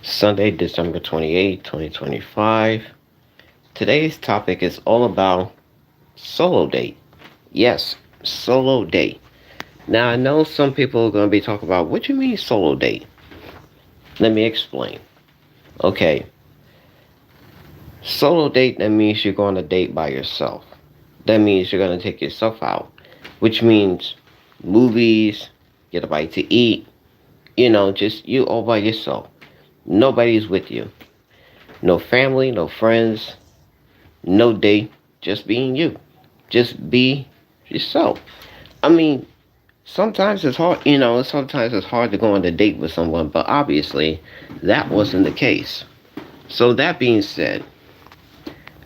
Sunday, December 28th, 2025. Today's topic is all about solo date. Yes, solo date. Now, I know some people are going to be talking about what you mean solo date. Let me explain. Okay, solo date, that means you're going to date by yourself. That means you're going to take yourself out, which means movies, get a bite to eat, just you all by yourself. Nobody's with you. No family, no friends, no date, just being you. Just be yourself. I mean, sometimes it's hard, sometimes it's hard to go on a date with someone, but obviously that wasn't the case. So that being said,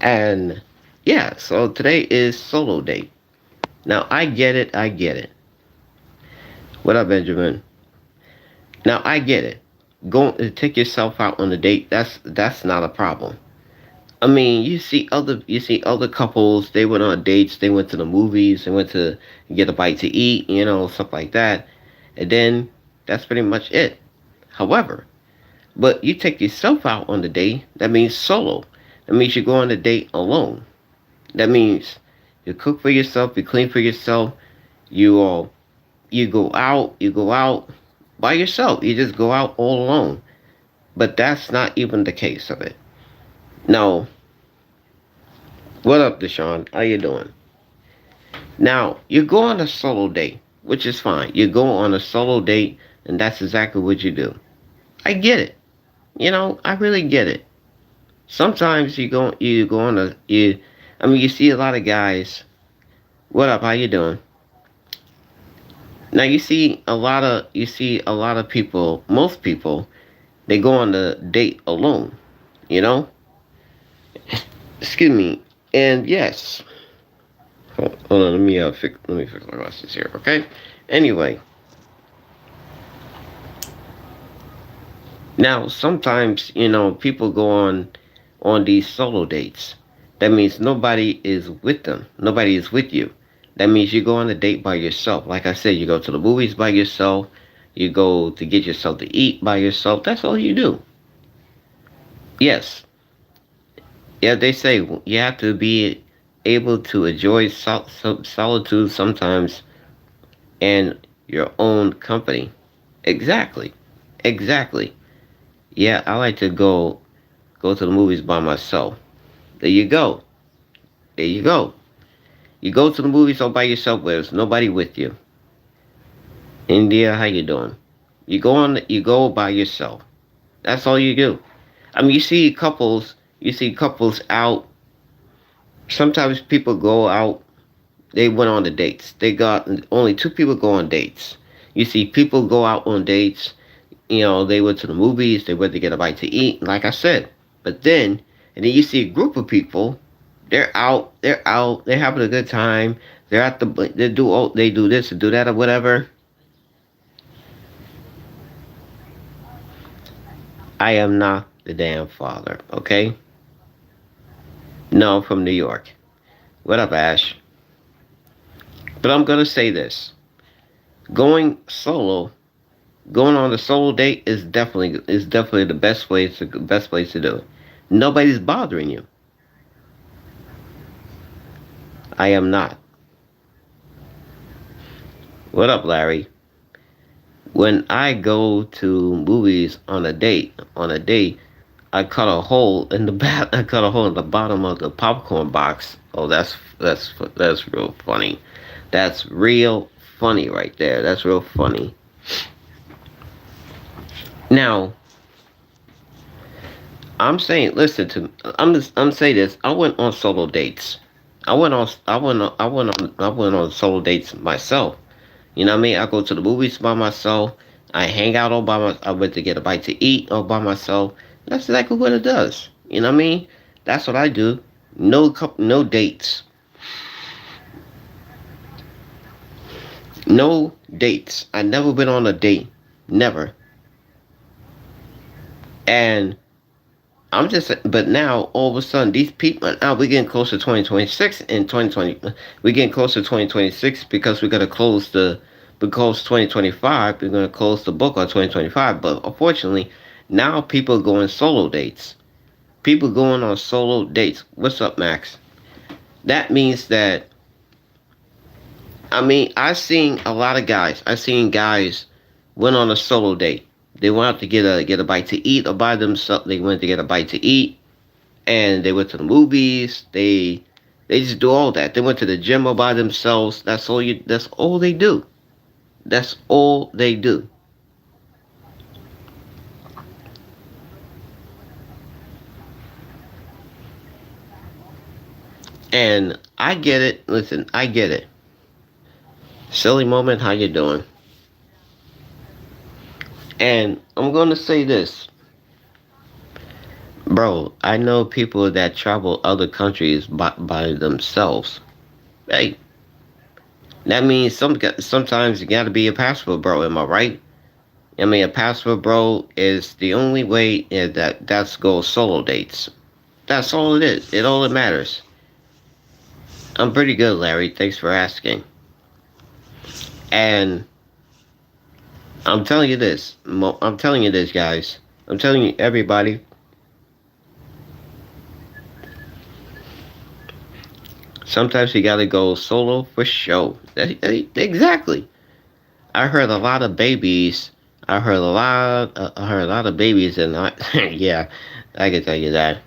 and yeah, so today is solo date. Now I get it, I get it. What up, Benjamin? Now I get it. Go take yourself out on a date. That's not a problem. I mean, you see other couples. They went on dates. They went to the movies. They went to get a bite to eat. Stuff like that. And then that's pretty much it. However, but you take yourself out on the date. That means solo. That means you go on a date alone. That means you cook for yourself. You clean for yourself. You all you go out. You go out by yourself. You just go out all alone. But that's not even the case of it. Now, what up, Deshaun? How you doing? Now, you go on a solo date, which is fine. You go on a solo date, and that's exactly what you do. I get it. I really get it. Sometimes you go on a you. I mean, you see a lot of guys. What up? How you doing? Now you see a lot of people. Most people, they go on the date alone. You know. Excuse me. And yes, hold on, let me fix my glasses here, okay? Anyway, now sometimes people go on these solo dates. That means nobody is with them. Nobody is with you. That means you go on a date by yourself. Like I said, you go to the movies by yourself. You go to get yourself to eat by yourself. That's all you do. Yes, yeah. They say you have to be able to enjoy solitude sometimes and your own company. Exactly. Exactly. Yeah, I like to go to the movies by myself. There you go. There you go. You go to the movies all by yourself where there's nobody with you. India, how you doing? You go by yourself. That's all you do. I mean you see couples out. Sometimes people go out, they went on the dates. They got only two people go on dates. You see people go out on dates. They went to the movies, they went to get a bite to eat, like I said. But then you see a group of people, they're having a good time. They do this and do that or whatever. I am not the damn father, okay? No, I'm from New York. What up, Ash? But I'm gonna say this: going solo, going on a solo date is definitely the best place to do it. Nobody's bothering you. I am not. What up, Larry? When I go to movies on a date, I cut a hole in the I cut a hole in the bottom of the popcorn box. Oh, that's real funny. That's real funny right there. That's real funny. Now, I'm saying this. I went on solo dates. I went on solo dates myself. You know what I mean? I go to the movies by myself. I hang out all by myself. I went to get a bite to eat all by myself. That's exactly what it does. You know what I mean? That's what I do. No dates. No dates. I never been on a date. Never. And but now all of a sudden these people now we're getting close to 2026 and 2020. We're getting close to 2026 because we're gonna close the because 2025 we're gonna close the book on 2025. But unfortunately, Now people go on solo dates. People going on solo dates. What's up, Max? That means that, I mean, I've seen a lot of guys. I've seen guys went on a solo date. They went out to get a bite to eat or by themselves. They went to get a bite to eat, and they went to the movies. They just do all that. They went to the gym all by themselves. That's all you. That's all they do. That's all they do. And I get it. Listen, I get it. Silly moment. How you doing? And I'm gonna say this, bro. I know people that travel other countries by themselves. Hey, that means sometimes you gotta be a passport bro. Am I right? I mean, a passport bro is the only way that's go solo dates. That's all it is. It all that matters. I'm pretty good, Larry. Thanks for asking. And I'm telling you this. I'm telling you this, guys. I'm telling you, everybody. Sometimes you gotta go solo for show. Exactly. I heard a lot of babies. I heard a lot of babies, and yeah, I can tell you that.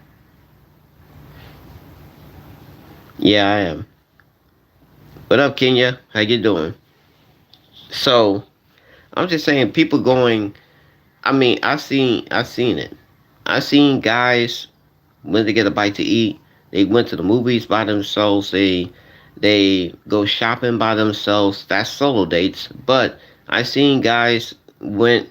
Yeah, I am. What up, Kenya? How you doing? So I'm just saying, people going. I mean, I seen it. I seen guys went to get a bite to eat. They went to the movies by themselves. They go shopping by themselves. That's solo dates. But I seen guys went.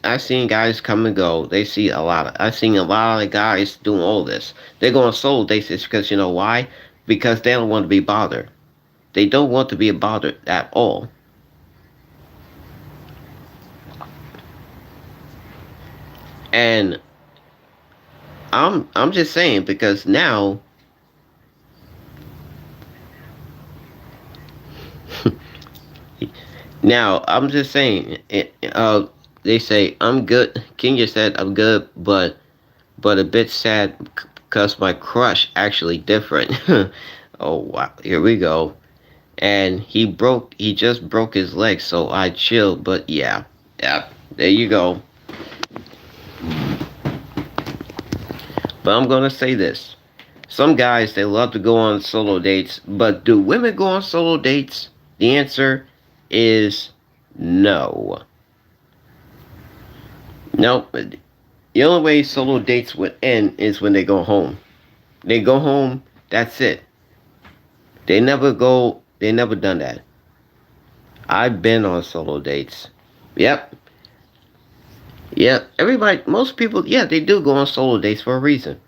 I seen guys come and go. They see a lot of. I seen a lot of guys doing all this. They're going solo dates. It's because you know why? Because they don't want to be bothered. They don't want to be bothered at all. And I'm just saying because now I'm just saying they say I'm good. Kenya said I'm good, but a bit sad because my crush actually different. Oh wow, here we go. And he just broke his leg, so I chilled. But yeah, yeah, there you go. But I'm gonna say this: some guys they love to go on solo dates, but do women go on solo dates? The answer is no. Nope. The only way solo dates would end is when they go home. They go home, that's it. They never done that. I've been on solo dates. Yep. Yep. Everybody, most people, yeah, they do go on solo dates for a reason.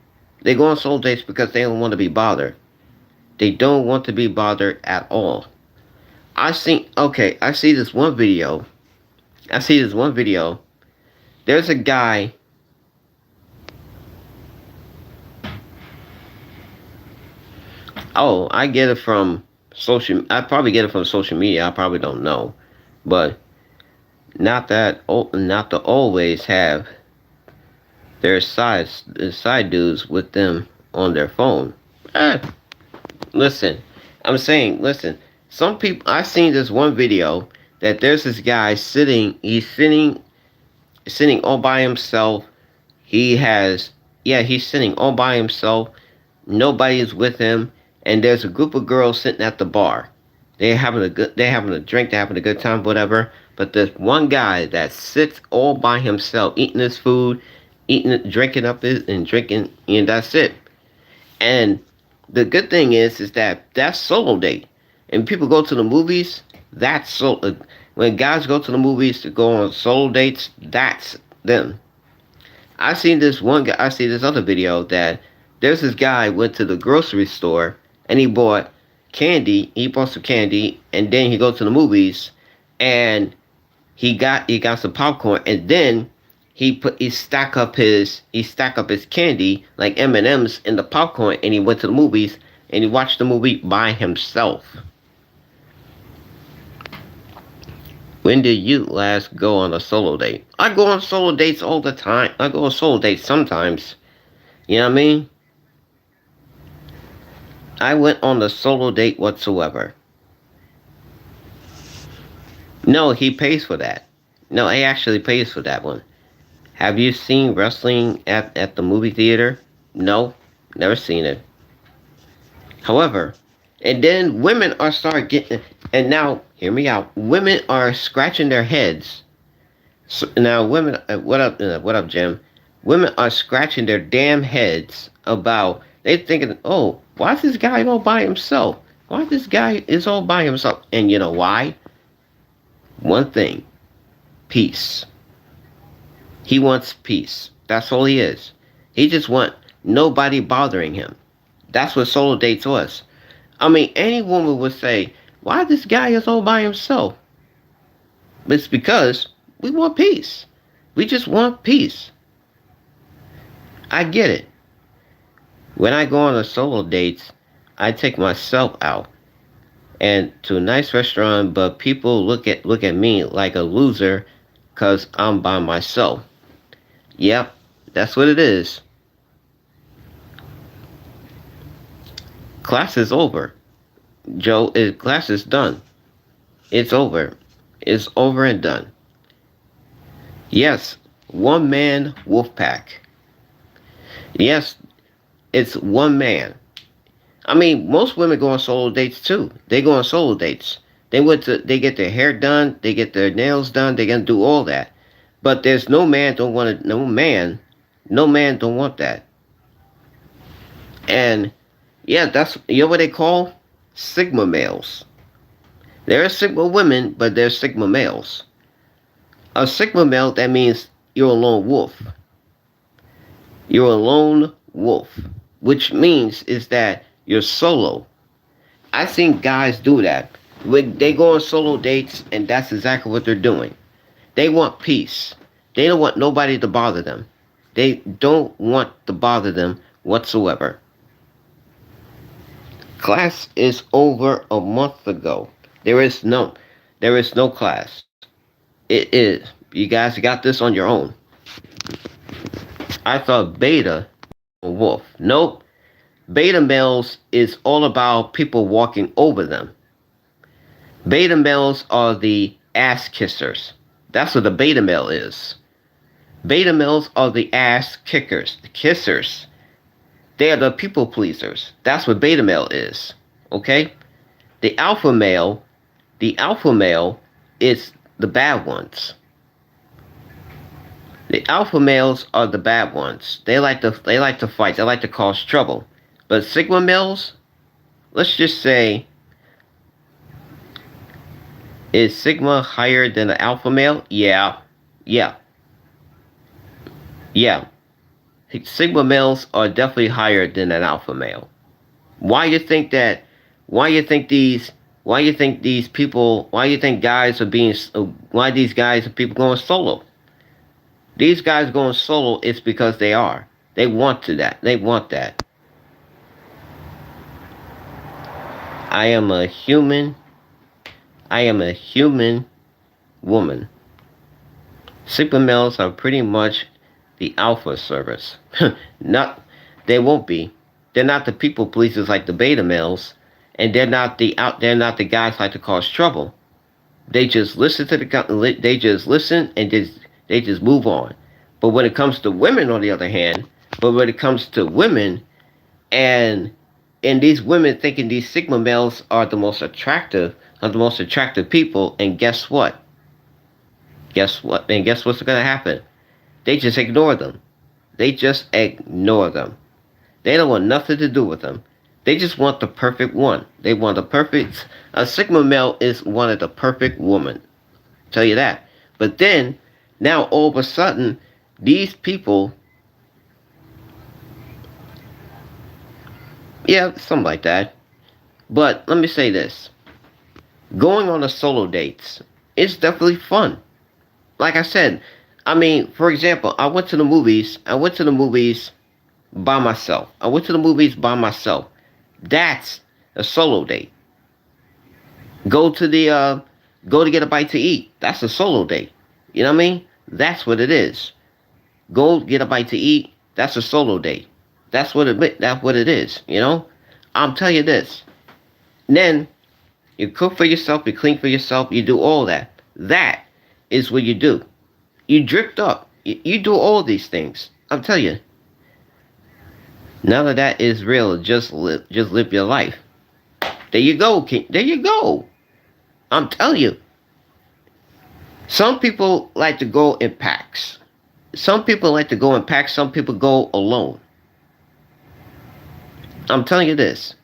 They go on solo dates because they don't want to be bothered. They don't want to be bothered at all. I see this one video. I see this one video. There's a guy. Oh, I get it from I probably get it from social media. I probably don't know, but not to always have their side dudes with them on their phone. Eh, listen, I'm saying, listen. Some people I seen this one video that there's this guy sitting. He's sitting all by himself. He has he's sitting all by himself. Nobody is with him, and there's a group of girls sitting at the bar. They're having a drink, they're having a good time, whatever. But there's one guy that sits all by himself, eating his food, drinking up his, and drinking, and that's it. And the good thing is that that's solo date. And people go to the movies. That's so. When guys go to the movies to go on solo dates, that's them. I seen this one guy. I see this other video that there's this guy went to the grocery store and he bought candy. He bought some candy, and then he goes to the movies, and he got some popcorn, and then he stack up his candy like M&Ms in the popcorn, and he went to the movies and he watched the movie by himself. When did you last go on a solo date? I go on solo dates all the time. I go on solo dates sometimes. You know what I mean? I went on a solo date whatsoever. No, he pays for that. No, he actually pays for that one. Have you seen wrestling at the movie theater? No, never seen it. However, and then women are start getting, and now hear me out. Women are scratching their heads. So, now, women, what up, Jim? Women are scratching their damn heads about. They thinking, oh, why is this guy all by himself? Why this guy is all by himself? And you know why? One thing, peace. He wants peace. That's all he is. He just want nobody bothering him. That's what solo dates was. I mean, any woman would say, why this guy is all by himself? It's because we want peace. We just want peace. I get it. When I go on a solo dates, I take myself out and to a nice restaurant, but people look at me like a loser because I'm by myself. Yep, that's what it is. Class is over. Joe, class is done. It's over. It's over and done. Yes, one man wolf pack. Yes, it's one man. I mean, most women go on solo dates too. They go on solo dates. They get their hair done, they get their nails done, they gonna do all that. But there's no man don't want that. And yeah, that's what they call Sigma males. There are Sigma women, but there's Sigma males. A Sigma male, that means you're a lone wolf. You're a lone wolf, which means is that you're solo. I've seen guys do that. When they go on solo dates, and that's exactly what they're doing. They want peace. They don't want nobody to bother them. They don't want to bother them whatsoever. Class is over a month ago. There is no class. It is. You guys got this on your own. I thought beta wolf. Nope. Beta males is all about people walking over them. Beta males are the ass kissers. That's what the beta male is. Beta males are the ass kickers, the kissers. They are the people pleasers. That's what beta male is. Okay? The alpha male is the bad ones. The alpha males are the bad ones. They like to fight. They like to cause trouble. But sigma males, let's just say, is sigma higher than the alpha male? Yeah. Sigma males are definitely higher than an alpha male. Why you think that? Why you think these people? Why you think guys are being? Why these guys are people going solo? These guys going solo is because they are. They want to that. They want that. I am a human woman. Sigma males are pretty much the alpha service. They won't be. They're not the people pleasers like the beta males, and they're not the guys like to cause trouble. They just listen to they just listen and they just move on. But when it comes to women, on the other hand, and these women thinking these sigma males are the most attractive people, and guess what? Guess what's going to happen? They just ignore them. They don't want nothing to do with them. They just want the perfect one. They want the perfect. A sigma male is one of the perfect woman. Tell you that. But then, now all of a sudden, these people, yeah, something like that. But let me say this: going on a solo dates is definitely fun. Like I said, I mean, for example, I went to the movies by myself. That's a solo date. Go to the Go to get a bite to eat. That's a solo date. You know what I mean? That's what it is. Go get a bite to eat. That's a solo date. That's what it is. You know? I'm telling you this. Then you cook for yourself, you clean for yourself, you do all that. That is what you do. You drift up. You do all these things. I'm telling you. None of that is real. Just live your life. There you go. There you go. I'm telling you. Some people like to go in packs. Some people like to go in packs. Some people go alone. I'm telling you this.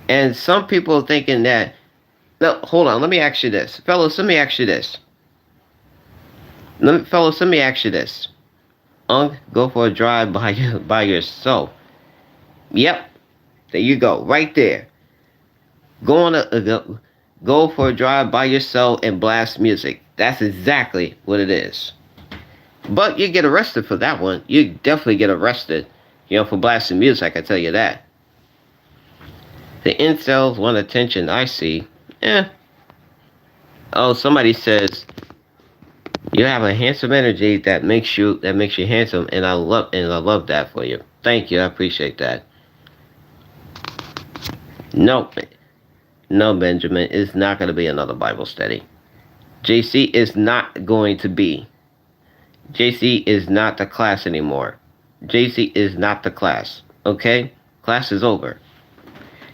And some people are thinking that. No, hold on. Let me ask you this, fellas. Let me ask you this. Fellas, let me ask you this. Go for a drive by yourself. Yep. There you go. Right there. Go for a drive by yourself and blast music. That's exactly what it is. But you get arrested for that one. You definitely get arrested, for blasting music, I can tell you that. The incels want attention, I see. Oh, somebody says you have a handsome energy that makes you handsome, and I love that for you. Thank you, I appreciate that. No, Benjamin, it's not going to be another Bible study. JC is not going to be. JC is not the class anymore. JC is not the class. Okay? Class is over.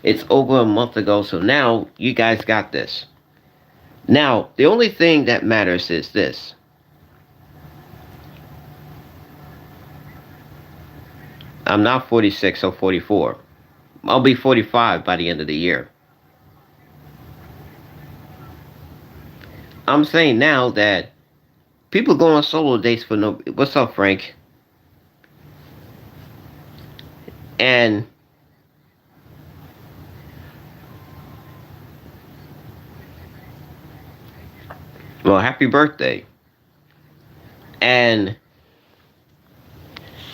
It's over a month ago, so now you guys got this. Now, the only thing that matters is this. I'm not 46 or 44. I'll be 45 by the end of the year. I'm saying now that people go on solo dates for no... What's up, Frank? And... Well, happy birthday. And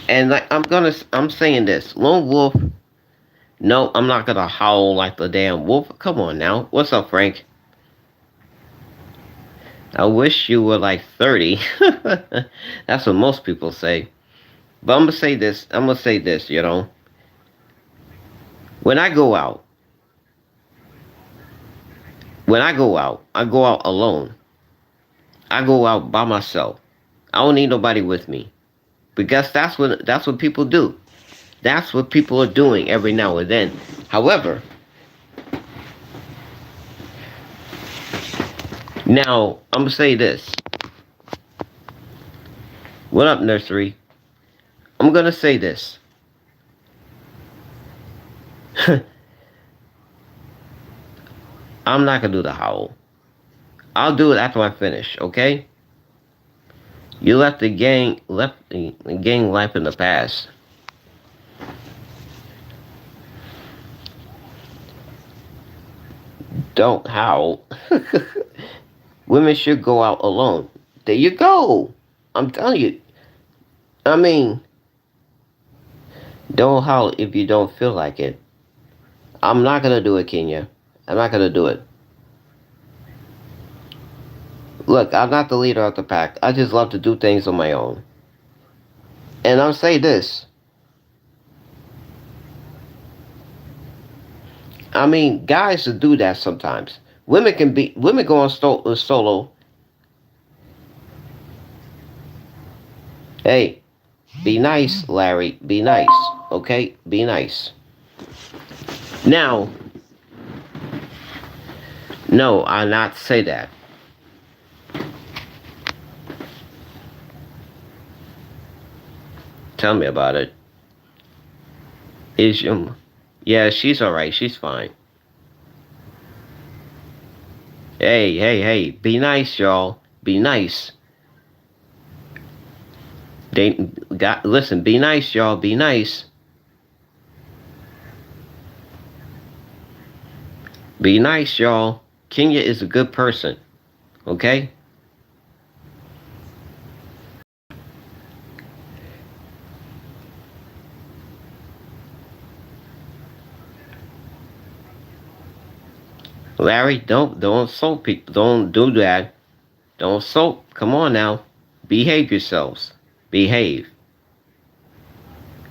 like I'm saying this. Lone Wolf... No, I'm not gonna howl like the damn wolf. Come on now. What's up, Frank? I wish you were like 30. That's what most people say. But I'm gonna say this. When I go out, I go out alone. I go out by myself. I don't need nobody with me. Because that's what people do. That's what people are doing every now and then. However, now I'm gonna say this. What up, nursery? I'm gonna say this. I'm not gonna do the howl. I'll do it after I finish, okay? You left the gang life in the past. Don't howl. Women should go out alone. There you go. I'm telling you. I mean, don't howl if you don't feel like it. I'm not gonna do it, Kenya. I'm not gonna do it. Look, I'm not the leader of the pack. I just love to do things on my own. And I'll say this. I mean, guys will do that sometimes. Women go on solo. Hey, be nice, Larry. Be nice, okay? Be nice. Now, no, I'll not say that. Tell me about it. Yeah, she's alright. She's fine. Hey. Be nice, y'all. Be nice. Listen, be nice, y'all. Be nice. Be nice, y'all. Kenya is a good person. Okay? Larry, don't insult people. Don't do that. Don't insult. Come on now. Behave yourselves. Behave.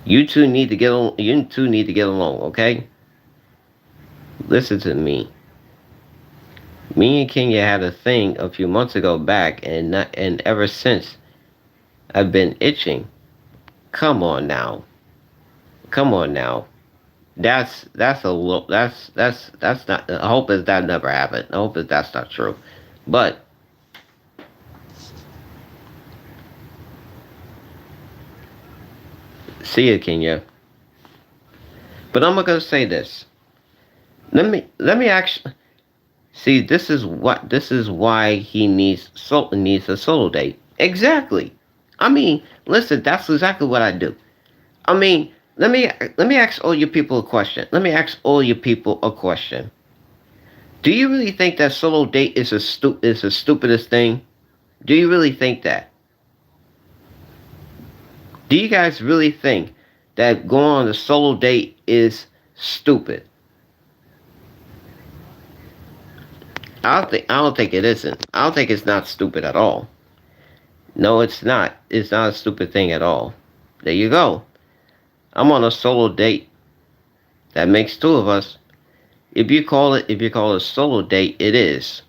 You two need to get along. You two need to get along, okay? Listen to me. Me and Kenya had a thing a few months ago back, and ever since I've been itching. Come on now. Come on now. That's a little that's not. I hope that never happened. I hope that's not true. But see you, Kenya. But I'm gonna say this. Let me actually see. This is why he needs a solo date. Exactly. I mean, listen. That's exactly what I do. I mean, let me ask all you people a question. Let me ask all you people a question. Do you really think that solo date is the stupidest thing? Do you really think that? Do you guys really think that going on a solo date is stupid? I don't think it isn't. I don't think it's not stupid at all. No, it's not. It's not a stupid thing at all. There you go. I'm on a solo date. That makes two of us. If you call it a solo date, it is.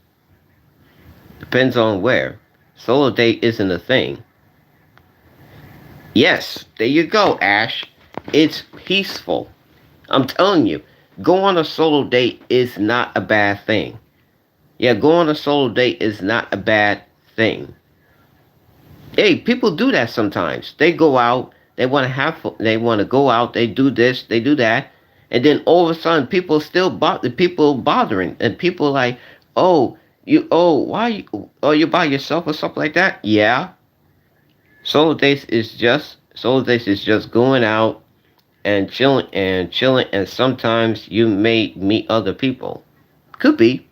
Depends on where. Solo date isn't a thing. Yes, there you go, Ash. It's peaceful. I'm telling you, go on a solo date is not a bad thing. Yeah, go on a solo date is not a bad thing. Hey, people do that sometimes. They go out, they want to go out, they do this, they do that, and then all of a sudden people bothering, and people like, oh, why you by yourself or something like that? Yeah. Solo dates is just going out and chilling, and sometimes you may meet other people. Could be.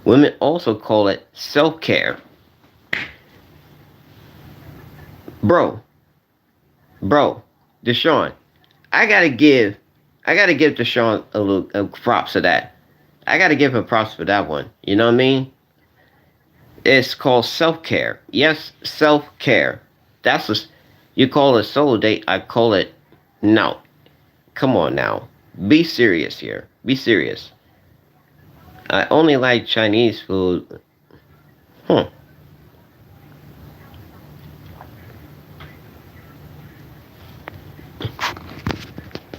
Women also call it self-care. Bro, bro, Deshaun, I gotta give Deshaun a little props for that. I gotta give him props for that one. You know what I mean? It's called self-care. Yes, self-care. That's what you call it a solo date. I call it no. Come on now. Be serious here. Be serious. I only like Chinese food. Hmm.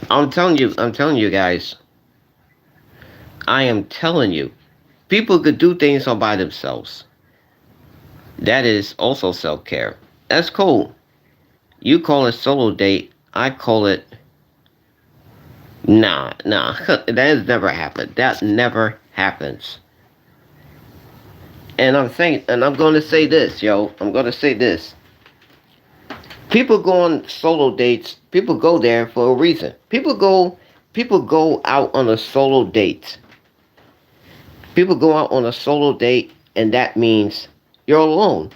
I'm telling you guys. I am telling you. People could do things all by themselves. That is also self-care. That's cool. You call it solo date. I call it nah. That has never happened. That never happens. And I'm going to say this, yo. I'm going to say this. People go on solo dates. People go there for a reason. People go out on a solo date. People go out on a solo date, and that means you're alone.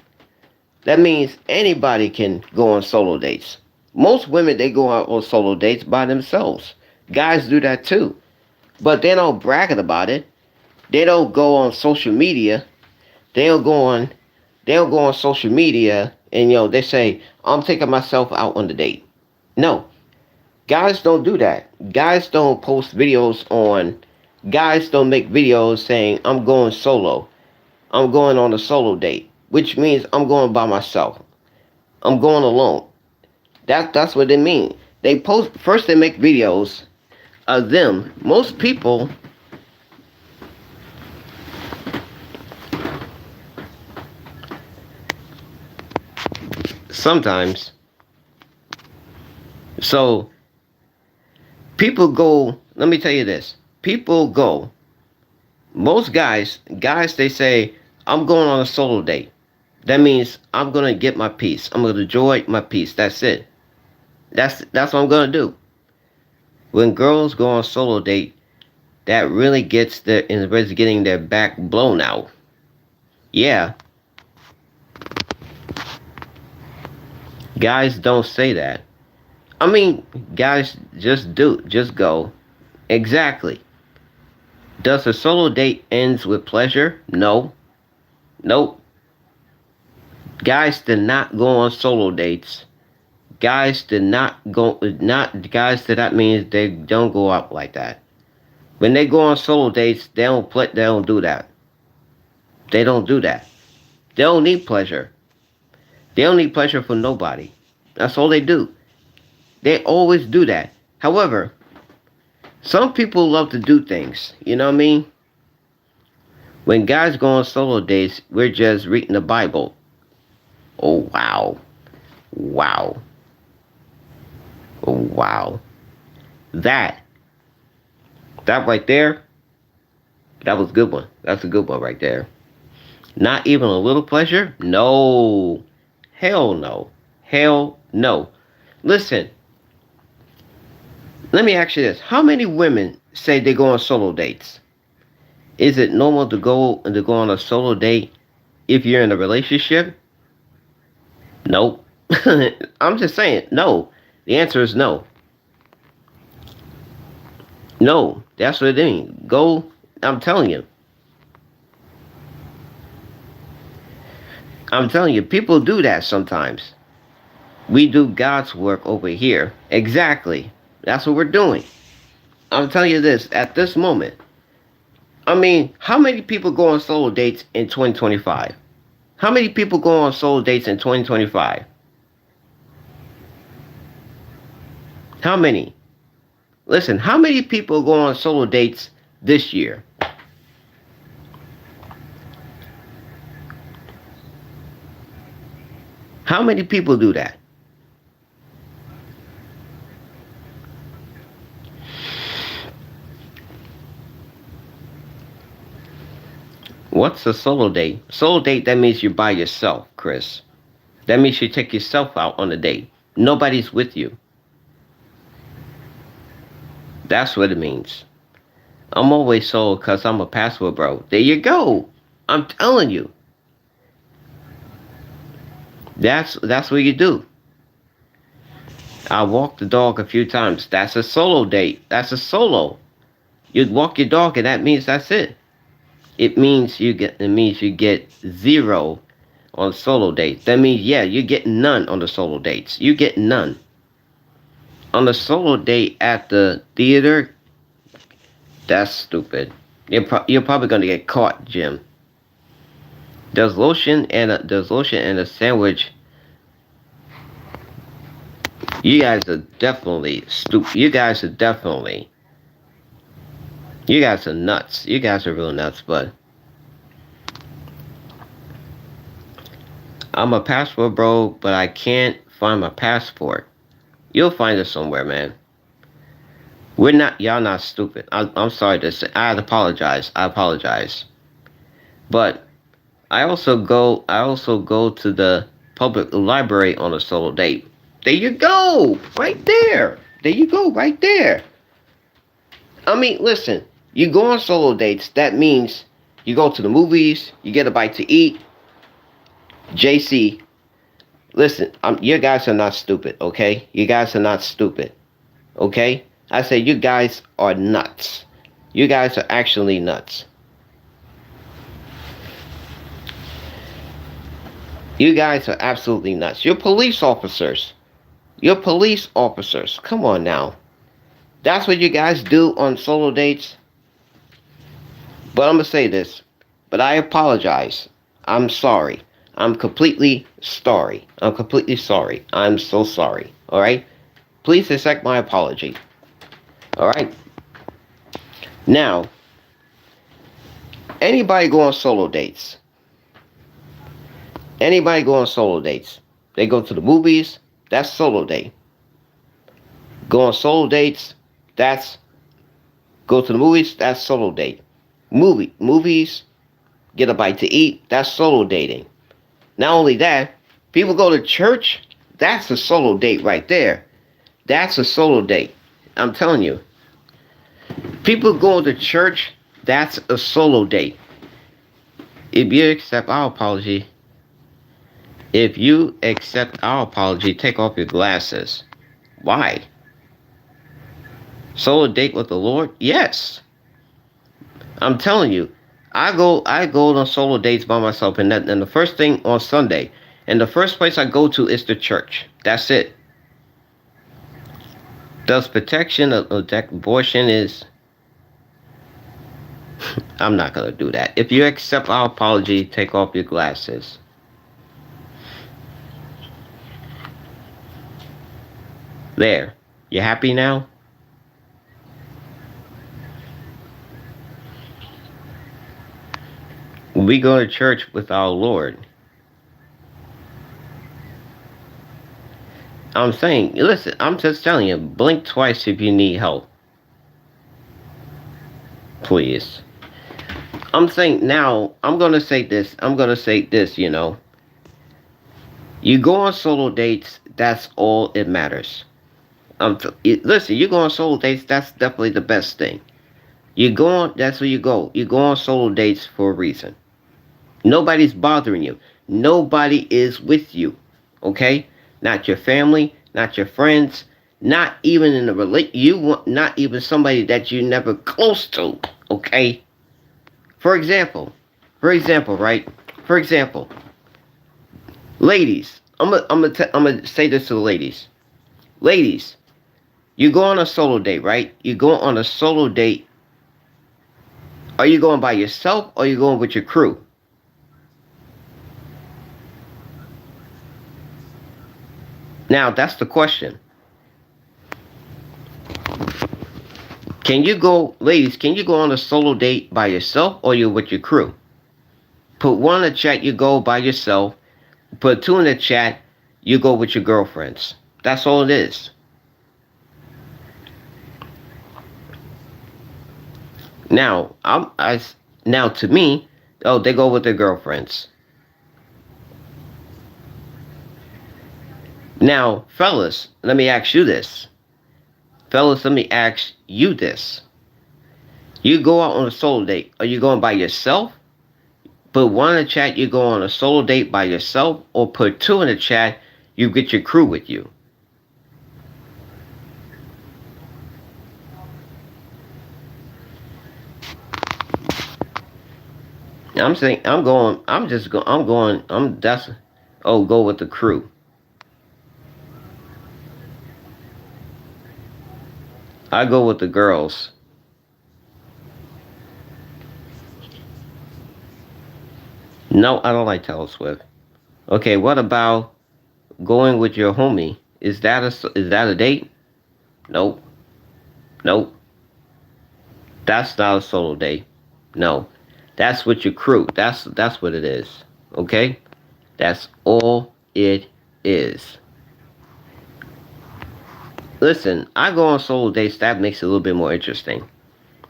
That means anybody can go on solo dates. Most women, they go out on solo dates by themselves. Guys do that too. But they don't brag about it. They don't go on social media. They don't go on they don't go on social media and they say, I'm taking myself out on the date. No. Guys don't do that. Guys don't make videos saying I'm going solo. I'm going on a solo date, which means I'm going by myself. I'm going alone. That's what they mean. They post first. They make videos of them. Most people sometimes. So people go. Let me tell you this. People go. Most guys, they say I'm going on a solo date. That means I'm gonna get my peace. I'm gonna enjoy my peace. That's it. That's what I'm gonna do. When girls go on solo date, that really gets getting their back blown out. Yeah. Guys don't say that. I mean, guys just go. Exactly. Does a solo date ends with pleasure? No. Nope. Guys did not go on solo dates. Guys did not go, not guys did not mean they don't go out like that. When they go on solo dates, they don't do that. They don't do that. They don't need pleasure. They don't need pleasure for nobody. That's all they do. They always do that. However, some people love to do things. You know what I mean? When guys go on solo dates, we're just reading the Bible. Oh, wow. Wow. Oh, wow. That right there, that was a good one. That's a good one right there. Not even a little pleasure? No. Hell no. Hell no. Listen, let me ask you this. How many women say they go on solo dates? Is it normal to go on a solo date if you're in a relationship? Nope. I'm just saying, no. The answer is no. No, that's what it means. Go, I'm telling you. I'm telling you, people do that sometimes. We do God's work over here. Exactly. That's what we're doing. I'm telling you this, at this moment. I mean, how many people go on solo dates in 2025? How many people go on solo dates in 2025? How many? Listen, how many people go on solo dates this year? How many people do that? What's a solo date? Solo date, that means you're by yourself, Chris. That means you take yourself out on a date. Nobody's with you. That's what it means. I'm always solo because I'm a password bro. There you go. I'm telling you. That's what you do. I walked the dog a few times. That's a solo date. That's a solo. You walk your dog and that means that's it. It means you get 0 on solo dates. That means, yeah, you get none on the solo dates. You get none. On the solo date at the theater, that's stupid. You're probably gonna get caught, Jim. There's lotion and a sandwich. You guys are definitely stupid. You guys are nuts. You guys are real nuts, but I'm a passport bro, but I can't find my passport. You'll find it somewhere, man. Y'all not stupid. I'm sorry to say, I apologize. But I also go to the public library on a solo date. There you go, right there. There you go, right there. I mean, listen, you go on solo dates, that means you go to the movies, you get a bite to eat. JC, listen, you guys are not stupid, okay? You guys are not stupid, okay? I say you guys are nuts. You guys are actually nuts. You guys are absolutely nuts. You're police officers. You're police officers. Come on now. That's what you guys do on solo dates? But I'm going to say this. But I apologize. I'm sorry. I'm completely sorry. I'm so sorry. Alright? Please accept my apology. Alright? Now, anybody go on solo dates? Anybody go on solo dates? They go to the movies, that's solo date. Go on solo dates, go to the movies, that's solo date. Movies, get a bite to eat, that's solo dating. Not only that, people go to church, that's a solo date right there. That's a solo date. I'm telling you. People going to church, that's a solo date. If you accept our apology, take off your glasses. Why? Solo date with the Lord? Yes. I'm telling you, I go on solo dates by myself, and the first thing on Sunday, and the first place I go to is the church. That's it. Does protection of abortion is? I'm not gonna do that. If you accept our apology, take off your glasses. There. You happy now? We go to church with our Lord. I'm saying, listen, I'm just telling you, blink twice if you need help. Please. I'm saying now, I'm gonna say this. I'm gonna say this, you know. You go on solo dates, that's all it matters. Listen, you go on solo dates, that's definitely the best thing. You go on, that's where you go. You go on solo dates for a reason. Nobody's bothering you. Nobody is with you. Okay? Not your family, not your friends, not even in a not even somebody that you never close to. Okay? For example, right? For example, ladies, I'm gonna say this to the ladies. Ladies, you go on a solo date, right? You go on a solo date. Are you going by yourself or are you going with your crew? Now, that's the question. Can you go, ladies, can you go on a solo date by yourself or you with your crew? Put one in the chat, you go by yourself. Put two in the chat, you go with your girlfriends. That's all it is. Now, now to me, oh, they go with their girlfriends. Now, fellas, let me ask you this. Fellas, let me ask you this. You go out on a solo date. Are you going by yourself? Put one in the chat, you go on a solo date by yourself, or put two in the chat, you get your crew with you. I'm saying, go with the crew. I go with the girls. No, I don't like Taylor Swift. Okay, what about going with your homie? Is that a date? Nope. Nope. That's not a solo date. No. That's with your crew. That's what it is. Okay? That's all it is. Listen, I go on solo dates, that makes it a little bit more interesting.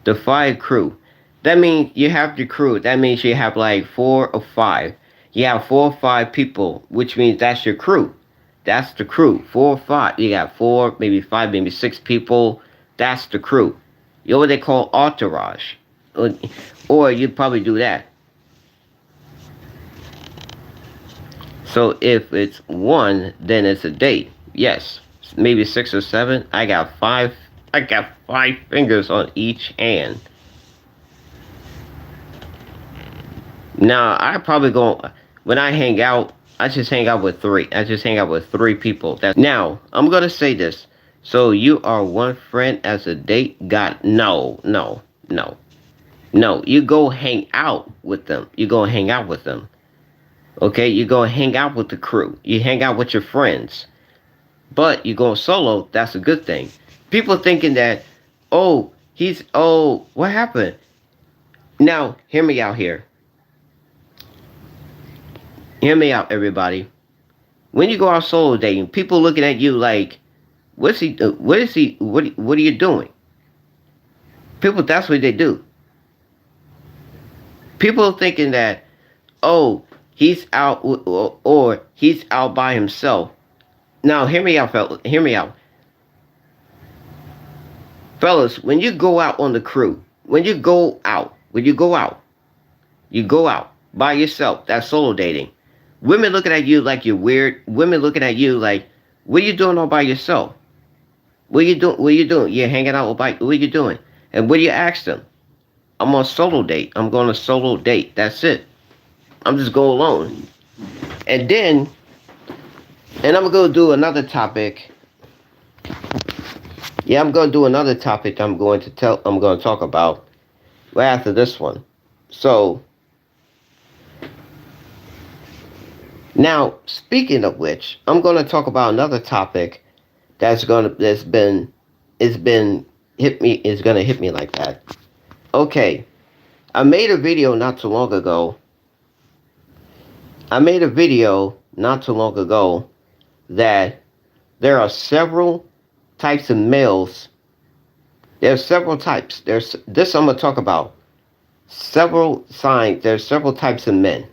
The five crew. That means you have your crew. That means you have like 4 or 5. You have 4 or 5 people, which means that's your crew. That's the crew. 4 or 5. You got 4, maybe 5, maybe 6 people. That's the crew. You know what they call entourage. Or you'd probably do that. So if it's 1, then it's a date. Yes. Maybe 6 or 7. I got 5 fingers on each hand. Now, I probably go, when I hang out, I just hang out with 3. I just hang out with 3 people. Now, I'm going to say this. So you are one friend as a date? No. You go hang out with them. You go hang out with them. Okay? You go hang out with the crew. You hang out with your friends. But you go solo, that's a good thing. People thinking that, what happened? Now, hear me out here. Hear me out, everybody. When you go out solo dating, people looking at you like, what are you doing? People, that's what they do. People thinking that, he's out, or he's out by himself. Now, hear me out, fellas. Hear me out. Fellas, when you go out on the crew, you go out by yourself. That's solo dating. Women looking at you like you're weird. Women looking at you like, what are you doing all by yourself? What are you doing? You're hanging out all by, what are you doing? And what do you ask them? I'm on solo date. I'm going to solo date. That's it. I'm just going alone. And then, and I'm going to do another topic. Yeah, I'm going to do another topic I'm going to talk about right after this one. So, now, speaking of which, I'm going to talk about another topic it's been hit me, is going to hit me like that. Okay, I made a video not too long ago. That there are several types of males. There's several types. There's this I'm gonna talk about. Several signs. There's several types of men.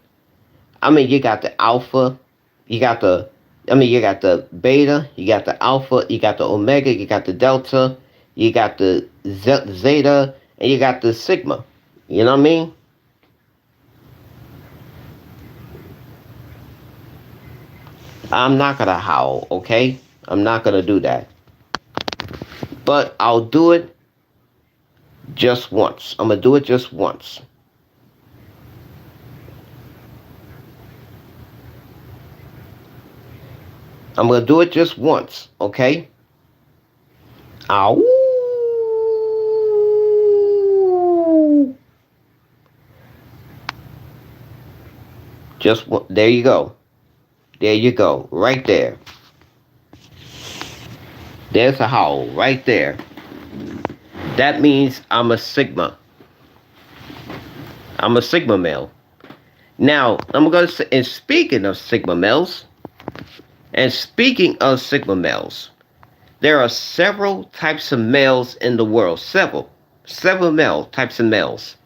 I mean, you got the alpha, you got the, you got the beta, you got the alpha, you got the omega, you got the delta, you got the zeta, and you got the sigma. You know what I mean? I'm not gonna howl, okay? I'm not gonna do that. But I'll do it just once. I'm gonna do it just once. I'm gonna do it just once, okay? Ow. Just there you go. There you go. Right there. There's a howl right there. That means I'm a sigma. I'm a sigma male. Now, I'm going to say, and speaking of sigma males, there are several types of males in the world. Several types of males.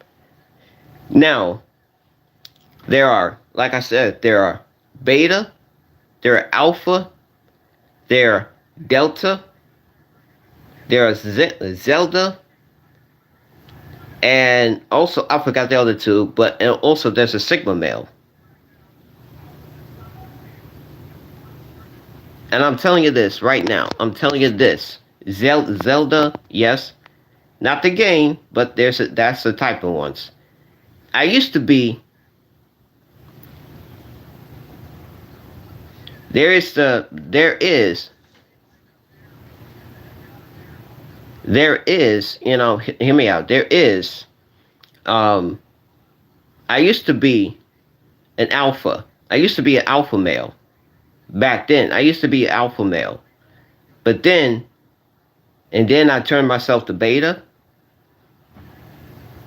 Now, there are, like I said, there are beta, there are alpha, there are delta, there are Zelda, and also I forgot the other two, but and also there's a sigma male. And I'm telling you this right now. I'm telling you this. Zelda, yes, not the game, but that's the type of ones. I used to be. There is, you know, hear me out. There is, I used to be an alpha. I used to be an alpha male. Back then, I used to be an alpha male. But then, and then I turned myself to beta.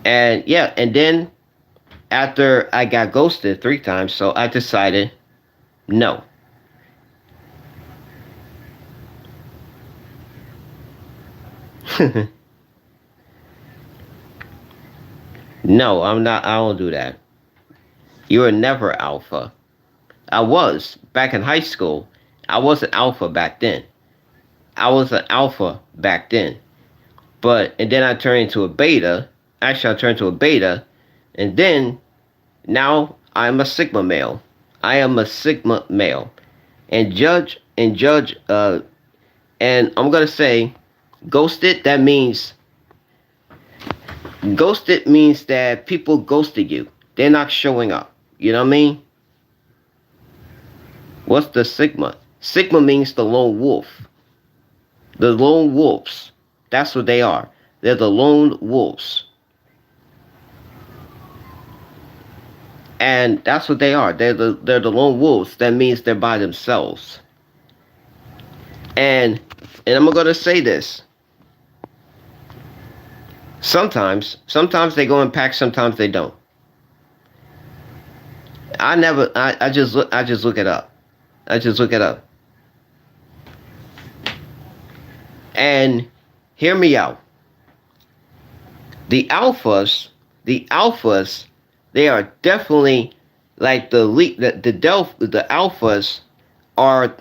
And yeah, and then after I got ghosted 3 times, so I decided no. No, I'm not. I don't do that. You were never alpha. I was back in high school. I was an alpha back then. But and then I turned into a beta. Actually, I turned to a beta, and then now I'm a sigma male. I am a sigma male, and and I'm gonna say, ghosted. Ghosted means that people ghosted you. They're not showing up. You know what I mean? What's the sigma? Sigma means the lone wolf. The lone wolves. That's what they are. They're the lone wolves. And that's what they are. They're the lone wolves. That means they're by themselves. And I'm gonna say this. Sometimes they go in packs, sometimes they don't. I just look it up. And hear me out. The alphas, they are definitely like the alphas are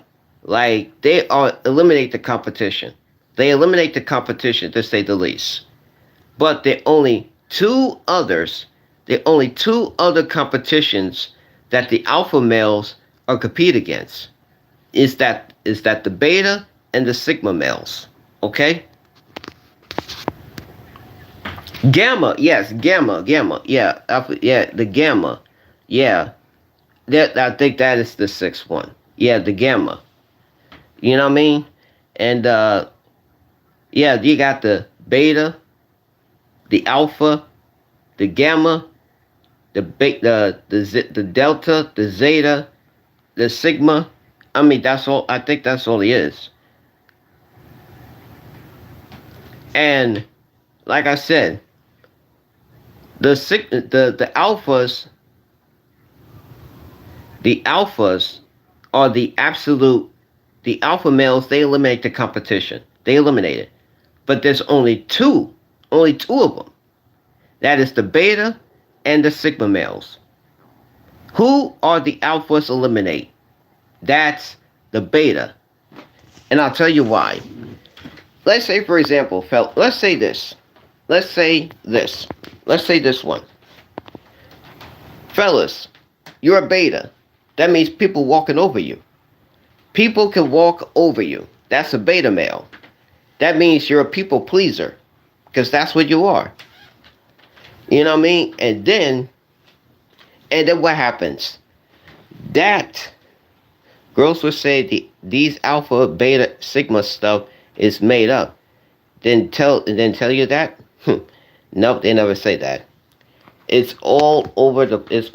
like, they are eliminate the competition. They eliminate the competition, to say the least. But there are only two other competitions that the alpha males are compete against. Is that the beta and the sigma males. Okay? Gamma, yes, gamma, yeah, alpha, yeah, the gamma, yeah. That I think that is the sixth one. Yeah, the gamma. You know what I mean? And yeah, you got the beta, the alpha, the gamma, the delta, the zeta, the sigma. I mean, that's all. I think that's all he is. And like I said, the alphas are the absolute. The alpha males, they eliminate the competition. They eliminate it. But there's only two of them. That is the beta and the sigma males. Who are the alphas eliminate? That's the beta. And I'll tell you why. Let's say, for example, let's say this. Let's say this. Let's say this one. Fellas, you're a beta. That means people walking over you. People can walk over you. That's a beta male. That means you're a people pleaser. Because that's what you are. You know what I mean? And then what happens? That girls would say these alpha, beta, sigma stuff is made up. Then tell you that? Nope, they never say that. It's all over the place.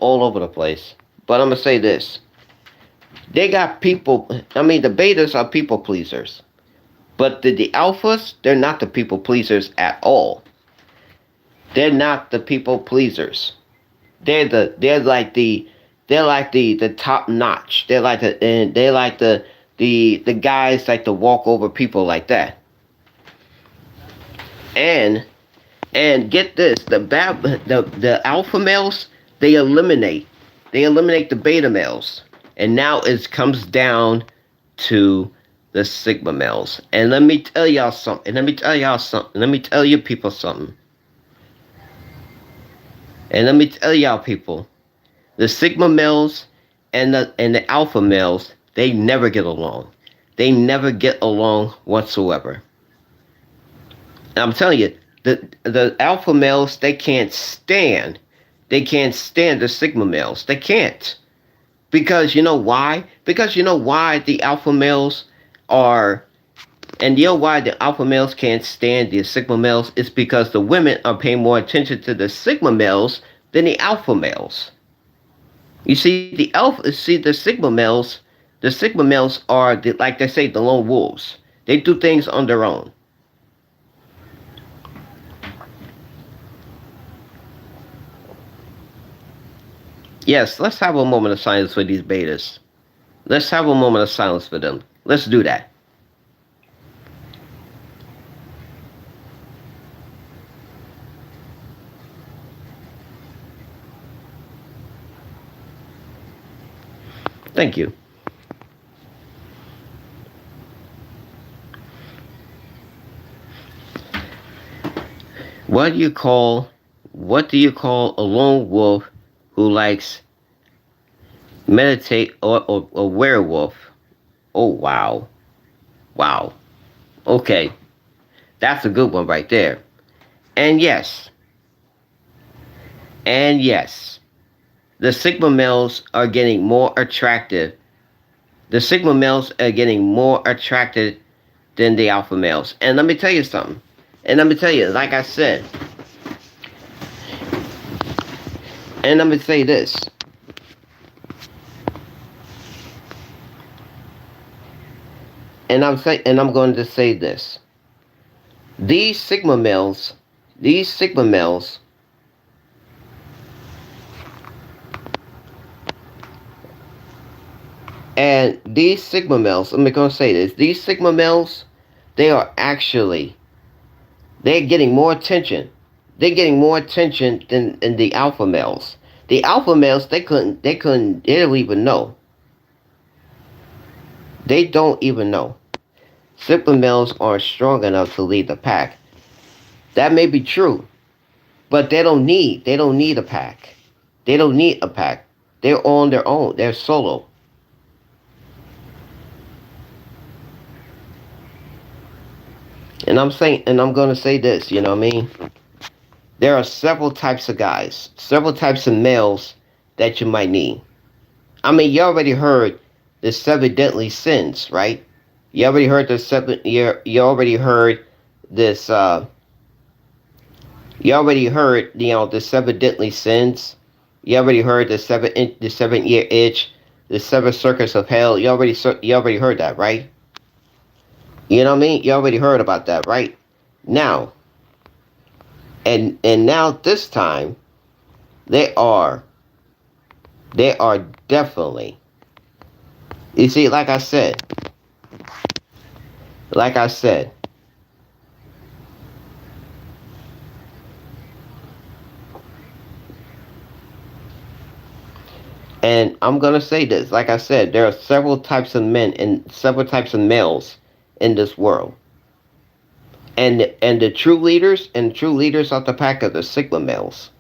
But I'm gonna say this. They got people. I mean, the betas are people pleasers. But the alphas, they're not the people pleasers at all. They're not the people pleasers. They're like the top notch. They're like the guys like to walk over people like that. And and get this, the alpha males, they eliminate the beta males. And now it comes down to the sigma males. And let me tell y'all something. Let me tell you people something. And let me tell y'all people, the sigma males and the alpha males, they never get along. They never get along whatsoever. And I'm telling you, the alpha males, they can't stand the sigma males. They can't. Because you know why? Because you know why the alpha males are and you know why the alpha males can't stand the sigma males? It's because the women are paying more attention to the sigma males than the alpha males. You see the sigma males are like they say the lone wolves. They do things on their own. Yes, let's have a moment of silence for these betas. Let's have a moment of silence for them. Let's do that. Thank you. What do you call what do you call a lone wolf who likes meditate or a werewolf? Oh wow. Wow. Okay. That's a good one right there. And yes, and yes, the Sigma males are getting more attractive. The Sigma males are getting more attracted than the alpha males. And let me tell you something. And let me tell you, like I said, and let me say this. And I'm going to say this. These Sigma males, these Sigma males, and these Sigma males, I'm going to say this. These Sigma males, they are actually, they're getting more attention. They're getting more attention than the alpha males. The alpha males, they don't even know. They don't even know. Sigma males aren't strong enough to lead the pack. That may be true, but they don't need a pack. They don't need a pack. They're on their own. They're solo. And I'm saying, and I'm gonna say this. You know what I mean? There are several types of guys, several types of males that you might need. I mean, you already heard the seven deadly sins, right? You already heard the seven. You already heard this. You already heard, the seven deadly sins. You already heard the 7 year itch, the seven circuits of hell. You already heard that, right? You know what I mean? You already heard about that, right? Now, and now this time, they are they are definitely. You see, like I said, and I'm gonna say this. Like I said, there are several types of men and several types of males in this world. And the true leaders of the pack are the Sigma males.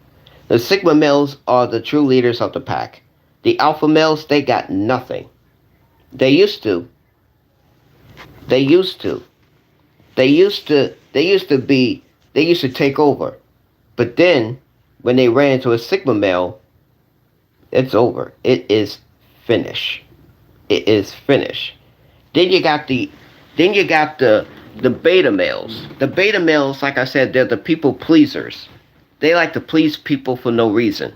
The Sigma males are the true leaders of the pack. The alpha males, they got nothing. They used to. They used to. They used to take over. But then when they ran into a Sigma male, it's over. It is finished. It is finished. Then you got the beta males. The beta males, like I said, they're the people pleasers. They like to please people for no reason.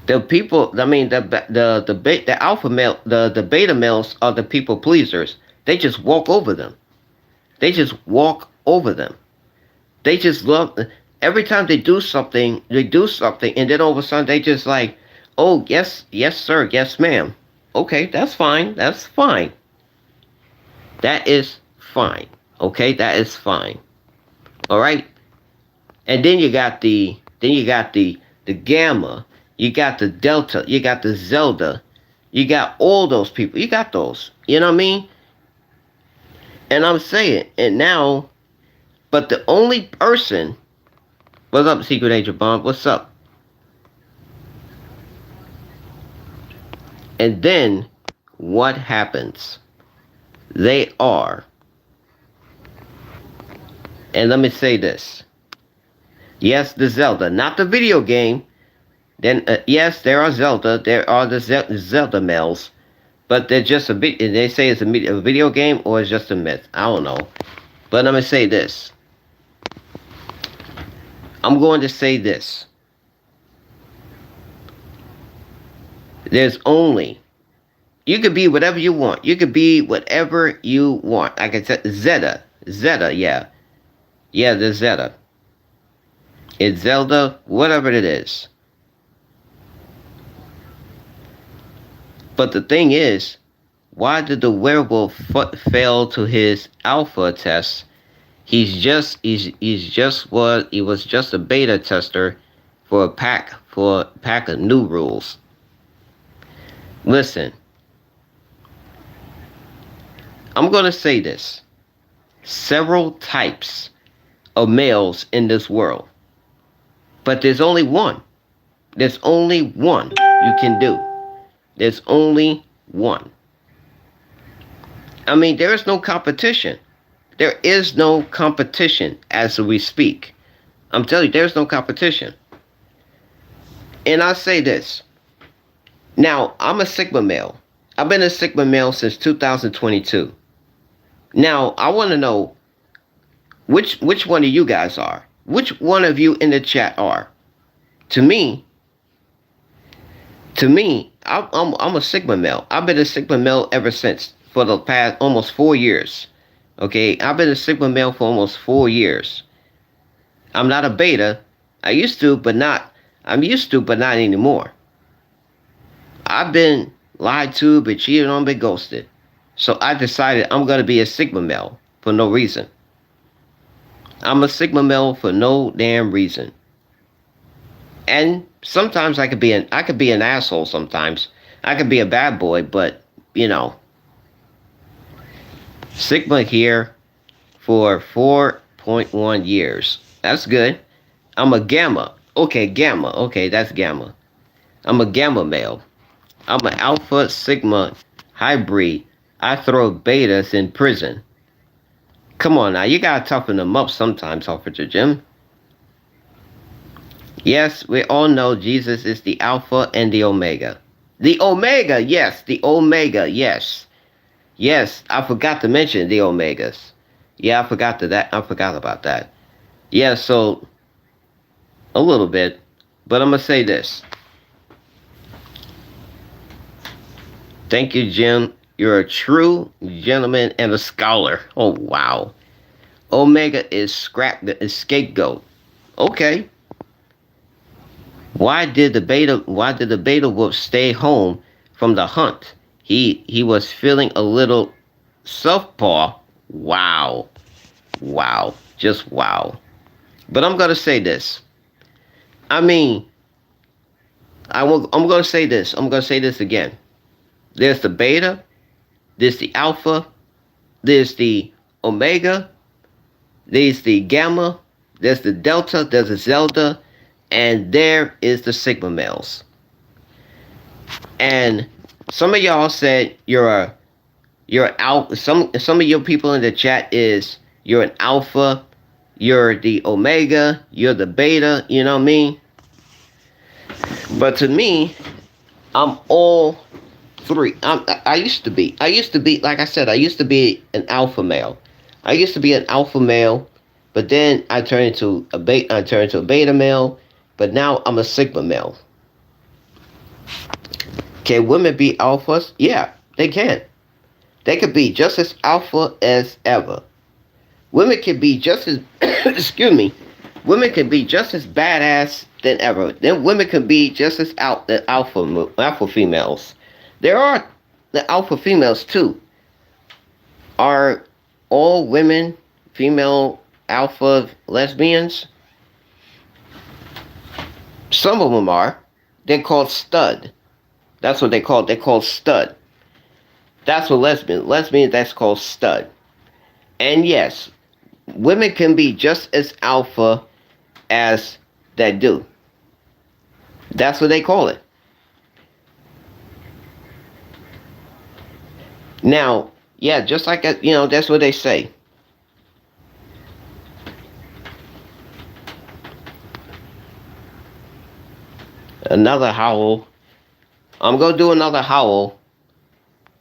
The people, I mean, the alpha male, the beta males are the people pleasers. They just walk over them. They just walk over them. They just love. Every time they do something, and then all of a sudden they just like, oh yes, yes sir, yes ma'am. Okay, that's fine. That's fine. That is fine. Okay, that is fine. All right. And then you got the gamma, you got the delta, you got the zelda, you got all those people. You got those. You know what I mean? And I'm saying, and now, but the only person, what's up, Secret Agent Bomb? What's up? And then what happens? They are, and let me say this. Yes, the Zelda, not the video game. Then yes, there are Zelda. There are the Zelda males, but they're just a bit. They say it's a video game or it's just a myth. I don't know. But I'm gonna say this. I'm going to say this. There's only. You could be whatever you want. You could be whatever you want. Like I said, Zeta. Zeta, yeah. Yeah, the Zeta. It's Zelda, whatever it is. But the thing is, why did the werewolf fail to his alpha test? He was just a beta tester for a pack of new rules. Listen, I'm gonna say this. Several types of males in this world. But there's only one. There's only one you can do. There's only one. I mean, there is no competition. There is no competition as we speak. I'm telling you, there's no competition. And I say this. Now, I'm a Sigma male. I've been a Sigma male since 2022. Now, I want to know which one of you guys are. Which one of you in the chat are? To me, I'm a Sigma male. I've been a Sigma male ever since, for the past almost 4 years. Okay, I've been a Sigma male for almost 4 years. I'm not a beta. I'm used to, but not anymore. I've been lied to, been cheated on, been ghosted. So I decided I'm gonna be a Sigma male for no reason. I'm a Sigma male for no damn reason. And sometimes I could be an asshole sometimes. I could be a bad boy, but Sigma here for 4.1 years. That's good. I'm a gamma. Okay, gamma. Okay, that's gamma. I'm a gamma male. I'm an alpha sigma hybrid I throw betas in prison. Come on now, you gotta toughen them up sometimes, Officer Jim. Yes, we all know Jesus is the Alpha and the Omega. The Omega, yes, the Omega, yes. Yes, I forgot to mention the Omegas. Yeah, I forgot about that. Yeah, so a little bit, but I'm gonna say this. Thank you, Jim. You're a true gentleman and a scholar. Oh wow. Omega is scapegoat. Okay. Why did the beta wolf stay home from the hunt? He was feeling a little southpaw. Wow. Wow. Just wow. But I'm gonna say this. I mean, I'm gonna say this. I'm gonna say this again. There's the beta, there's the alpha, there's the omega, there's the gamma, there's the delta, there's the zelda, and there is the sigma males. And some of y'all said you're out. Some of your people in the chat is you're an alpha, you're the omega, you're the beta. You know what I mean? But to me, I'm all three. I used to be. I used to be, like I said, I used to be an alpha male. I used to be an alpha male, but then I turned into a beta. I turned into a beta male, but now I'm a sigma male. Can women be alphas? Yeah, they can. They could be just as alpha as ever. Women can be just as excuse me. Women can be just as badass than ever. Then women can be just as alpha females. There are the alpha females too. Are all women female alpha lesbians? Some of them are. They're called stud. That's what they call. They're called stud. That's what lesbians. That's called stud. And yes, women can be just as alpha as they do. That's what they call it. Now, yeah, just like that's what they say. Another howl. I'm gonna do another howl.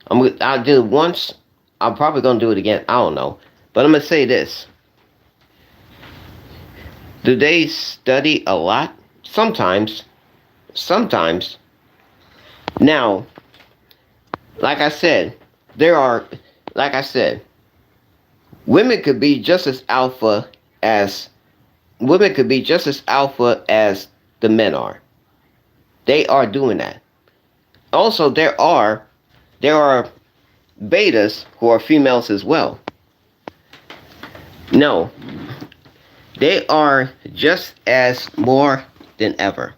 I'll do it once. I'm probably gonna do it again. I don't know, but I'm gonna say this. Do they study a lot? Sometimes. Sometimes. Now, like I said, women could be just as alpha as the men are. They are doing that. Also, there are betas who are females as well. No, they are just as more than ever.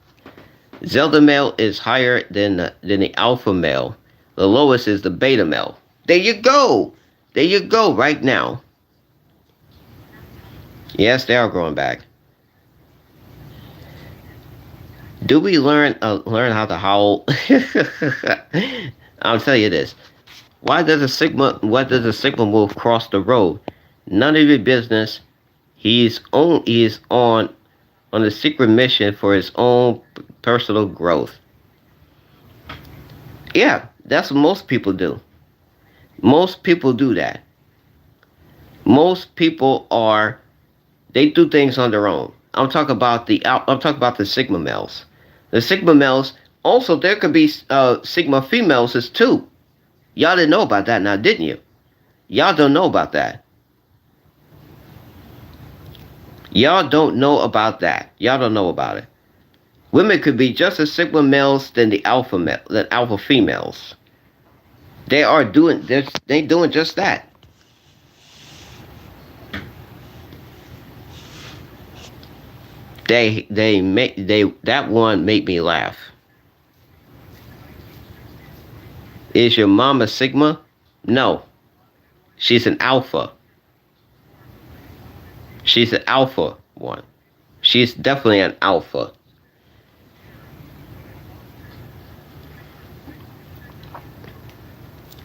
Zelda male is higher than the alpha male. The lowest is the beta male. There you go. There you go right now. Yes, they are growing back. Do we learn how to howl? I'll tell you this. Why does a Sigma wolf cross the road? None of your business. He is on a secret mission for his own personal growth. Yeah, that's what most people do. Most people do that. Most people they do things on their own. I'm talking about the Sigma males. The Sigma males, also there could be Sigma females as too. Y'all didn't know about that now, didn't you? Y'all don't know about that. Y'all don't know about that. Y'all don't know about it. Women could be just as Sigma males than the alpha females. They doing just that. That one made me laugh. Is your mom a Sigma? No. She's an alpha. She's an alpha one. She's definitely an alpha.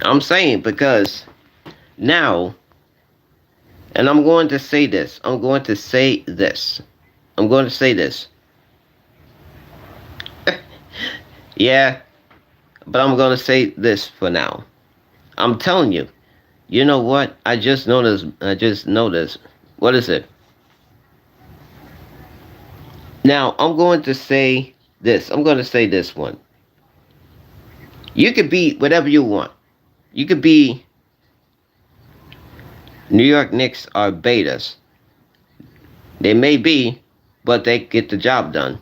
I'm saying because now, and I'm going to say this. I'm going to say this. I'm going to say this. Yeah, but I'm going to say this for now. I'm telling you. You know what? I just noticed. I just noticed. What is it? Now, I'm going to say this. I'm going to say this one. You could be whatever you want. You could be New York Knicks or betas. They may be, but they get the job done.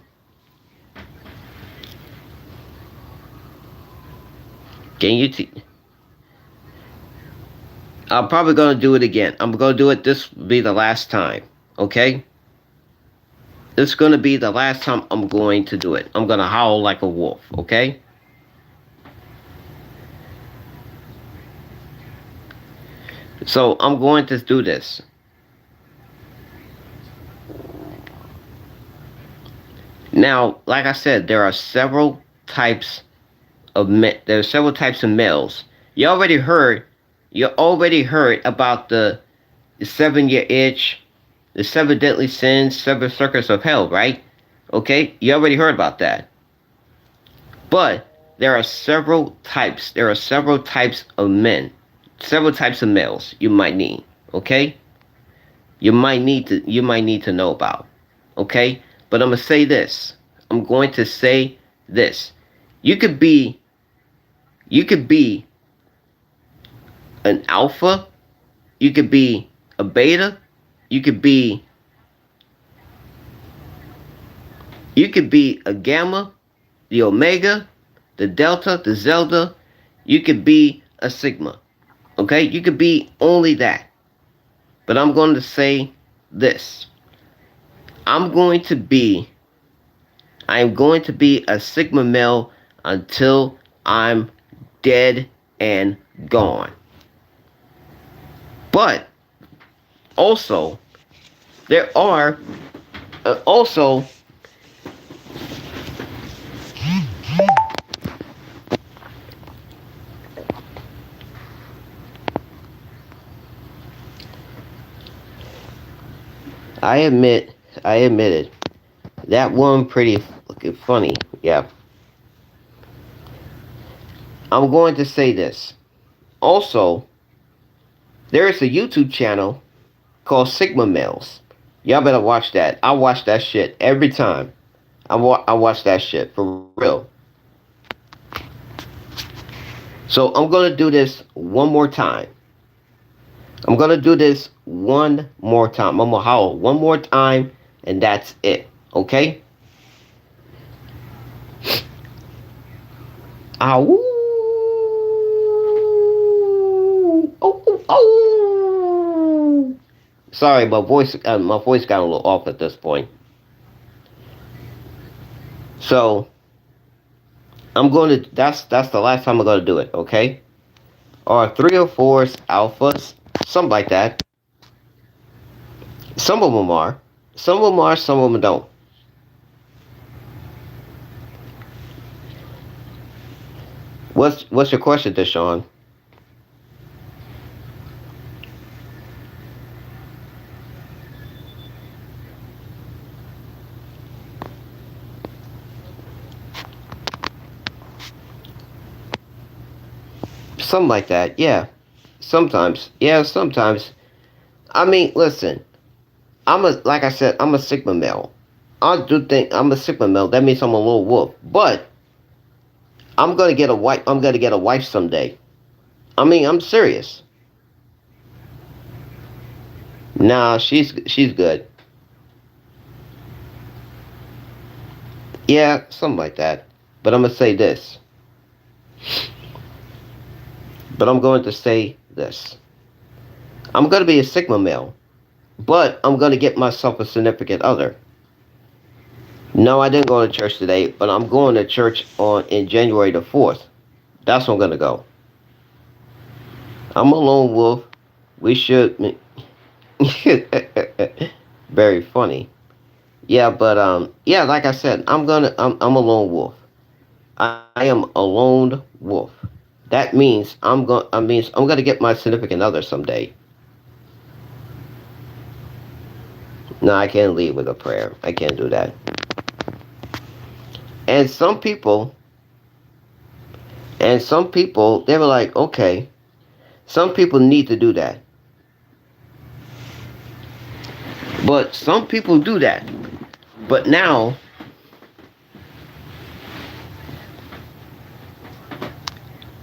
Can you? I'm probably gonna do it again. I'm gonna do it. This will be the last time. Okay? This is gonna be the last time I'm going to do it. I'm gonna howl like a wolf. Okay? So I'm going to do this. Now, like I said, there are several types of there are several types of males. You already heard. You already heard about the 7-year itch, the 7 deadly sins, 7 circuits of hell, right? Okay, you already heard about that. But there are several types. There are several types of men, several types of males you might need. Okay, you might need to know about. Okay, but I'm gonna say this. I'm going to say this. You could be you could be an alpha, you could be a beta, you could be a gamma, the omega, the delta, the zelda, you could be a sigma. Okay? You could be only that. But I'm going to say this. I'm going to be a sigma male until I'm dead and gone. But also, there are also I admit it. That one pretty fucking funny. Yeah. I'm going to say this. Also, there is a YouTube channel called Sigma Males. Y'all better watch that. I watch that shit every time. I watch that shit for real. So I'm gonna do this one more time. I'm gonna do this one more time. I'm gonna howl one more time, and that's it. Okay? Ow! Oh, oh, oh. Sorry, my voice got a little off at this point. So I'm going to. That's the last time I'm gonna do it. Okay? Or 3 or 4s, alphas, something like that. Some of them are. Some of them are. Some of them don't. What's your question, Deshaun? Something like that. Yeah. Sometimes. Yeah. Sometimes. I mean, listen. Like I said, I'm a Sigma male. I do think I'm a Sigma male. That means I'm a little wolf. But I'm gonna get a wife. I'm gonna get a wife someday. I mean, I'm serious. Nah, she's good. Yeah, something like that. But I'm gonna say this. But I'm going to say this. I'm gonna be a Sigma male, but I'm gonna get myself a significant other. No, I didn't go to church today, but I'm going to church on in January the 4th. That's when I'm gonna go. I'm a lone wolf. We should. Very funny. Yeah, but yeah, like I said, I'm a lone wolf. I am a lone wolf. That means I'm gonna get my significant other someday. No, I can't lead with a prayer. I can't do that. And some people, they were like, okay, some people need to do that. But some people do that. But now,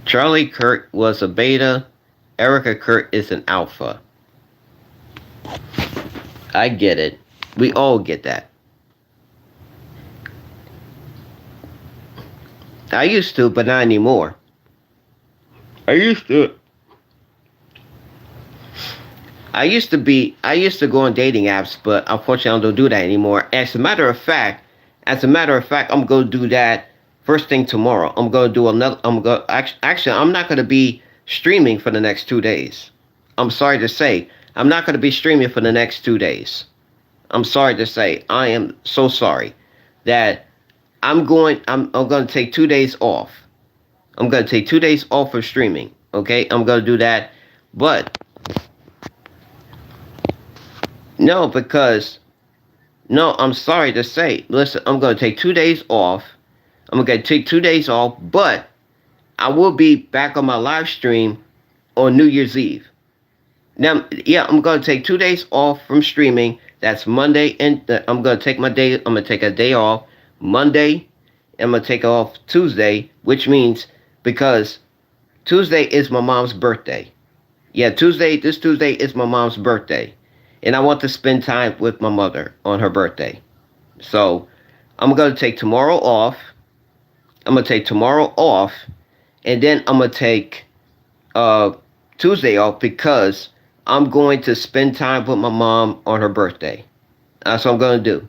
Charlie Kirk was a beta, Erica Kirk is an alpha. I get it. We all get that. I used to, but not anymore. I used to. I used to go on dating apps, but unfortunately I don't do that anymore. As a matter of fact, I'm going to do that first thing tomorrow. I'm going to do another, actually, I'm not going to be streaming for the next 2 days. I'm sorry to say, I'm not going to be streaming for the next 2 days. I'm sorry to say, I am so sorry that I'm going to take 2 days off. I'm going to take 2 days off for streaming. Okay, I'm going to do that. But no, because no, I'm sorry to say. Listen, I'm going to take 2 days off. I'm going to take 2 days off, but I will be back on my live stream on New Year's Eve. Now, yeah, I'm going to take 2 days off from streaming. That's Monday, and I'm going to take my day. I'm going to take a day off Monday. I'm going to take off Tuesday, which means because Tuesday is my mom's birthday. Yeah, this Tuesday is my mom's birthday. And I want to spend time with my mother on her birthday. So I'm going to take tomorrow off. And then I'm going to take Tuesday off because I'm going to spend time with my mom on her birthday. That's what I'm going to do.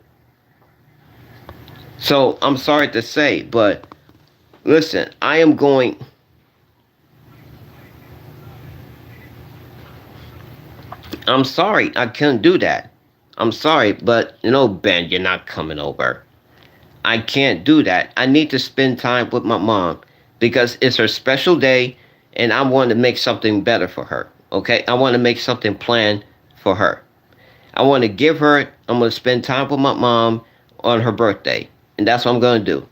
So I'm sorry to say, but listen, I'm sorry, I couldn't do that. I'm sorry, but Ben, you're not coming over. I can't do that. I need to spend time with my mom because it's her special day and I want to make something better for her. Okay? I want to make something planned for her. I'm going to spend time with my mom on her birthday. And that's what I'm going to do.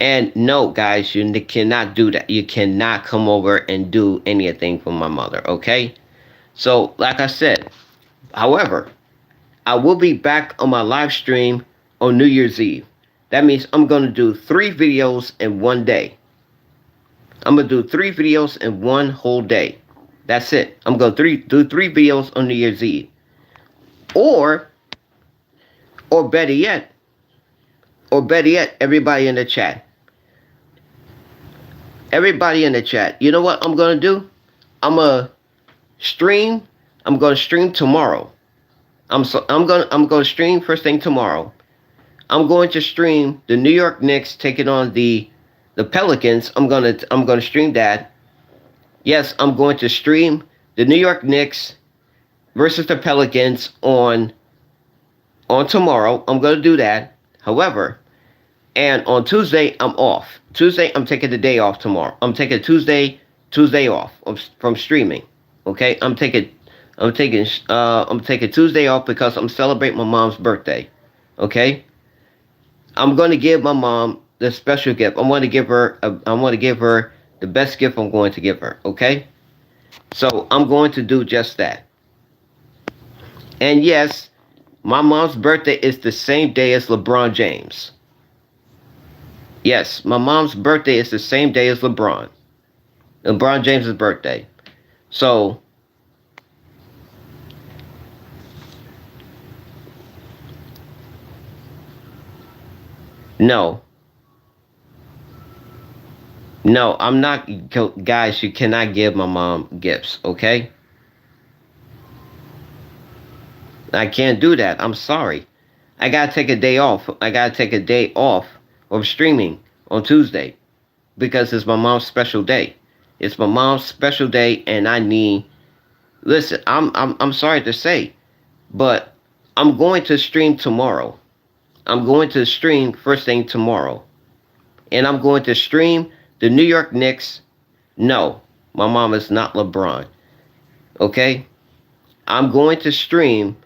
And no, guys, you cannot do that. You cannot come over and do anything for my mother. Okay? So, like I said, however, I will be back on my live stream on New Year's Eve. That means I'm going to do 3 videos in one day. I'm going to do 3 videos in one whole day. That's it. I'm going to do 3 videos on New Year's Eve. Or better yet, everybody in the chat. Everybody in the chat. You know what I'm going to do? I'm going to stream tomorrow. I'm going to stream first thing tomorrow. I'm going to stream the New York Knicks taking on the Pelicans. I'm going to stream that. Yes, I'm going to stream the New York Knicks versus the Pelicans on tomorrow. I'm going to do that. However, and on Tuesday I'm off. Tuesday I'm taking the day off tomorrow. I'm taking Tuesday off from streaming. Okay? I'm taking Tuesday off because I'm celebrating my mom's birthday. Okay? I'm going to give my mom the special gift. I want to give her the best gift I'm going to give her. Okay? So I'm going to do just that. And yes, my mom's birthday is the same day as LeBron James. Yes, my mom's birthday is the same day as LeBron James' birthday. So no, I'm not, guys, you cannot give my mom gifts, okay? I can't do that. I'm sorry. I gotta take a day off. Of streaming on Tuesday because it's my mom's special day. It's my mom's special day, and I need. Listen, I'm sorry to say, but I'm going to stream tomorrow. I'm going to stream first thing tomorrow, and I'm going to stream The New York Knicks, no, my mom is not LeBron. Okay? I'm going to stream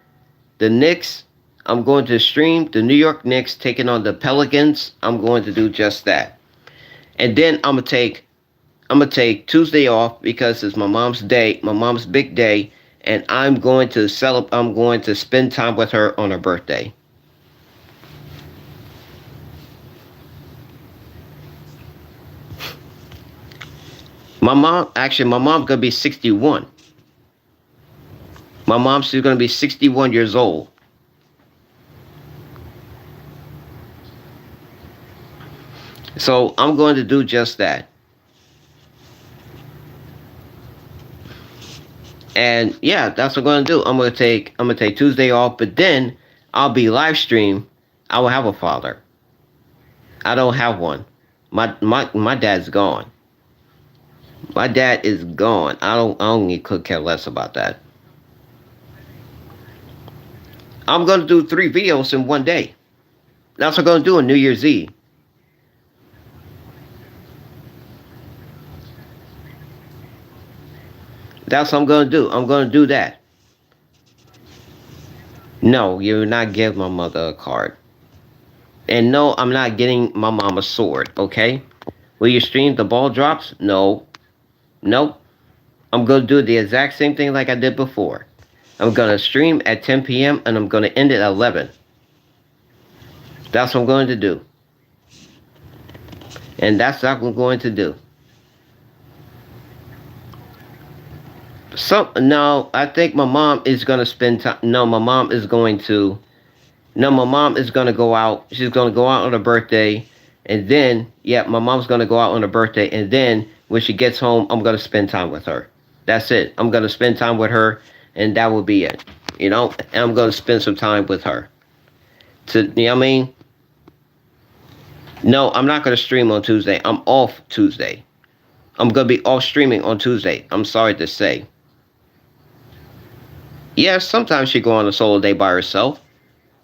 the Knicks. I'm going to stream the New York Knicks taking on the Pelicans. I'm going to do just that. And then I'm gonna take Tuesday off because it's my mom's day, my mom's big day, and I'm going to spend time with her on her birthday. My mom's gonna be 61. She's gonna be 61 years old. So I'm going to do just that. And yeah, that's what I'm gonna do. I'm gonna take Tuesday off, but then I'll be live stream. I will have a father. I don't have one. My dad's gone. My dad is gone. I don't could care less about that. I'm gonna do 3 videos in one day. That's what I'm gonna do on New Year's Eve. That's what I'm gonna do. I'm gonna do that. No, you're not giving my mother a card. And no, I'm not getting my mom a sword, okay? Will you stream the ball drops? No. Nope. I'm gonna do the exact same thing like I did before. I'm gonna stream at 10 p.m. and I'm gonna end it at 11. That's what I'm going to do. And that's what I'm going to do. No, I think my mom is gonna spend time. No, my mom is going to. No, my mom is gonna go out. She's gonna go out on her birthday, and then yeah, my mom's gonna go out on her birthday, and then when she gets home, I'm gonna spend time with her. That's it. I'm gonna spend time with her, and that will be it. And I'm gonna spend some time with her. You know what I mean? No, I'm not gonna stream on Tuesday. I'm off Tuesday. I'm gonna be off streaming on Tuesday. I'm sorry to say. Yeah, sometimes she go on a solo date by herself.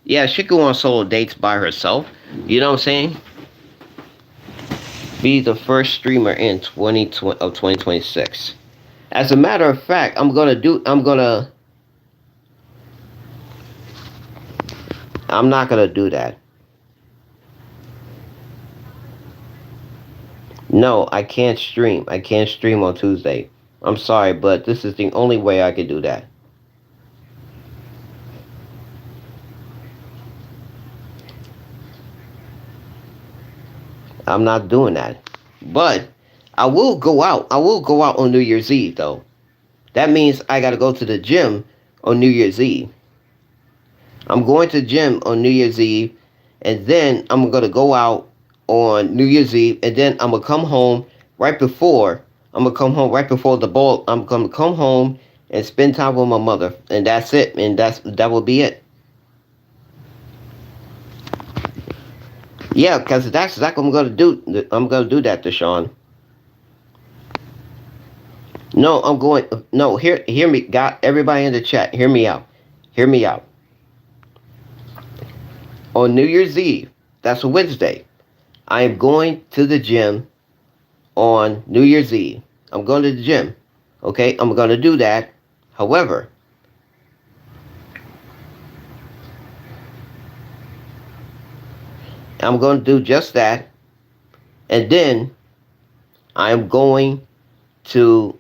Yeah, she go on solo dates by herself. You know what I'm saying? Be the first streamer in 2020 of 2026. As a matter of fact, I'm not gonna do that. No, I can't stream. I can't stream on Tuesday. I'm sorry, but this is the only way I could do that. I'm not doing that. But I will go out. I will go out on New Year's Eve though. That means I gotta go to the gym on New Year's Eve. I'm going to the gym on New Year's Eve, and then I'm gonna go out on New Year's Eve, and then I'm gonna come home right before. I'm gonna come home right before the ball. I'm gonna come home and spend time with my mother, and that's it. And that will be it. Yeah, because that's exactly what I'm gonna do. I'm gonna do that, Deshaun. No, I'm going. No, hear me. Got everybody in the chat. Hear me out. Hear me out. On New Year's Eve, that's a Wednesday. I am going to the gym on New Year's Eve. I'm going to the gym. Okay, I'm going to do that. However, I'm going to do just that. And then I am going to,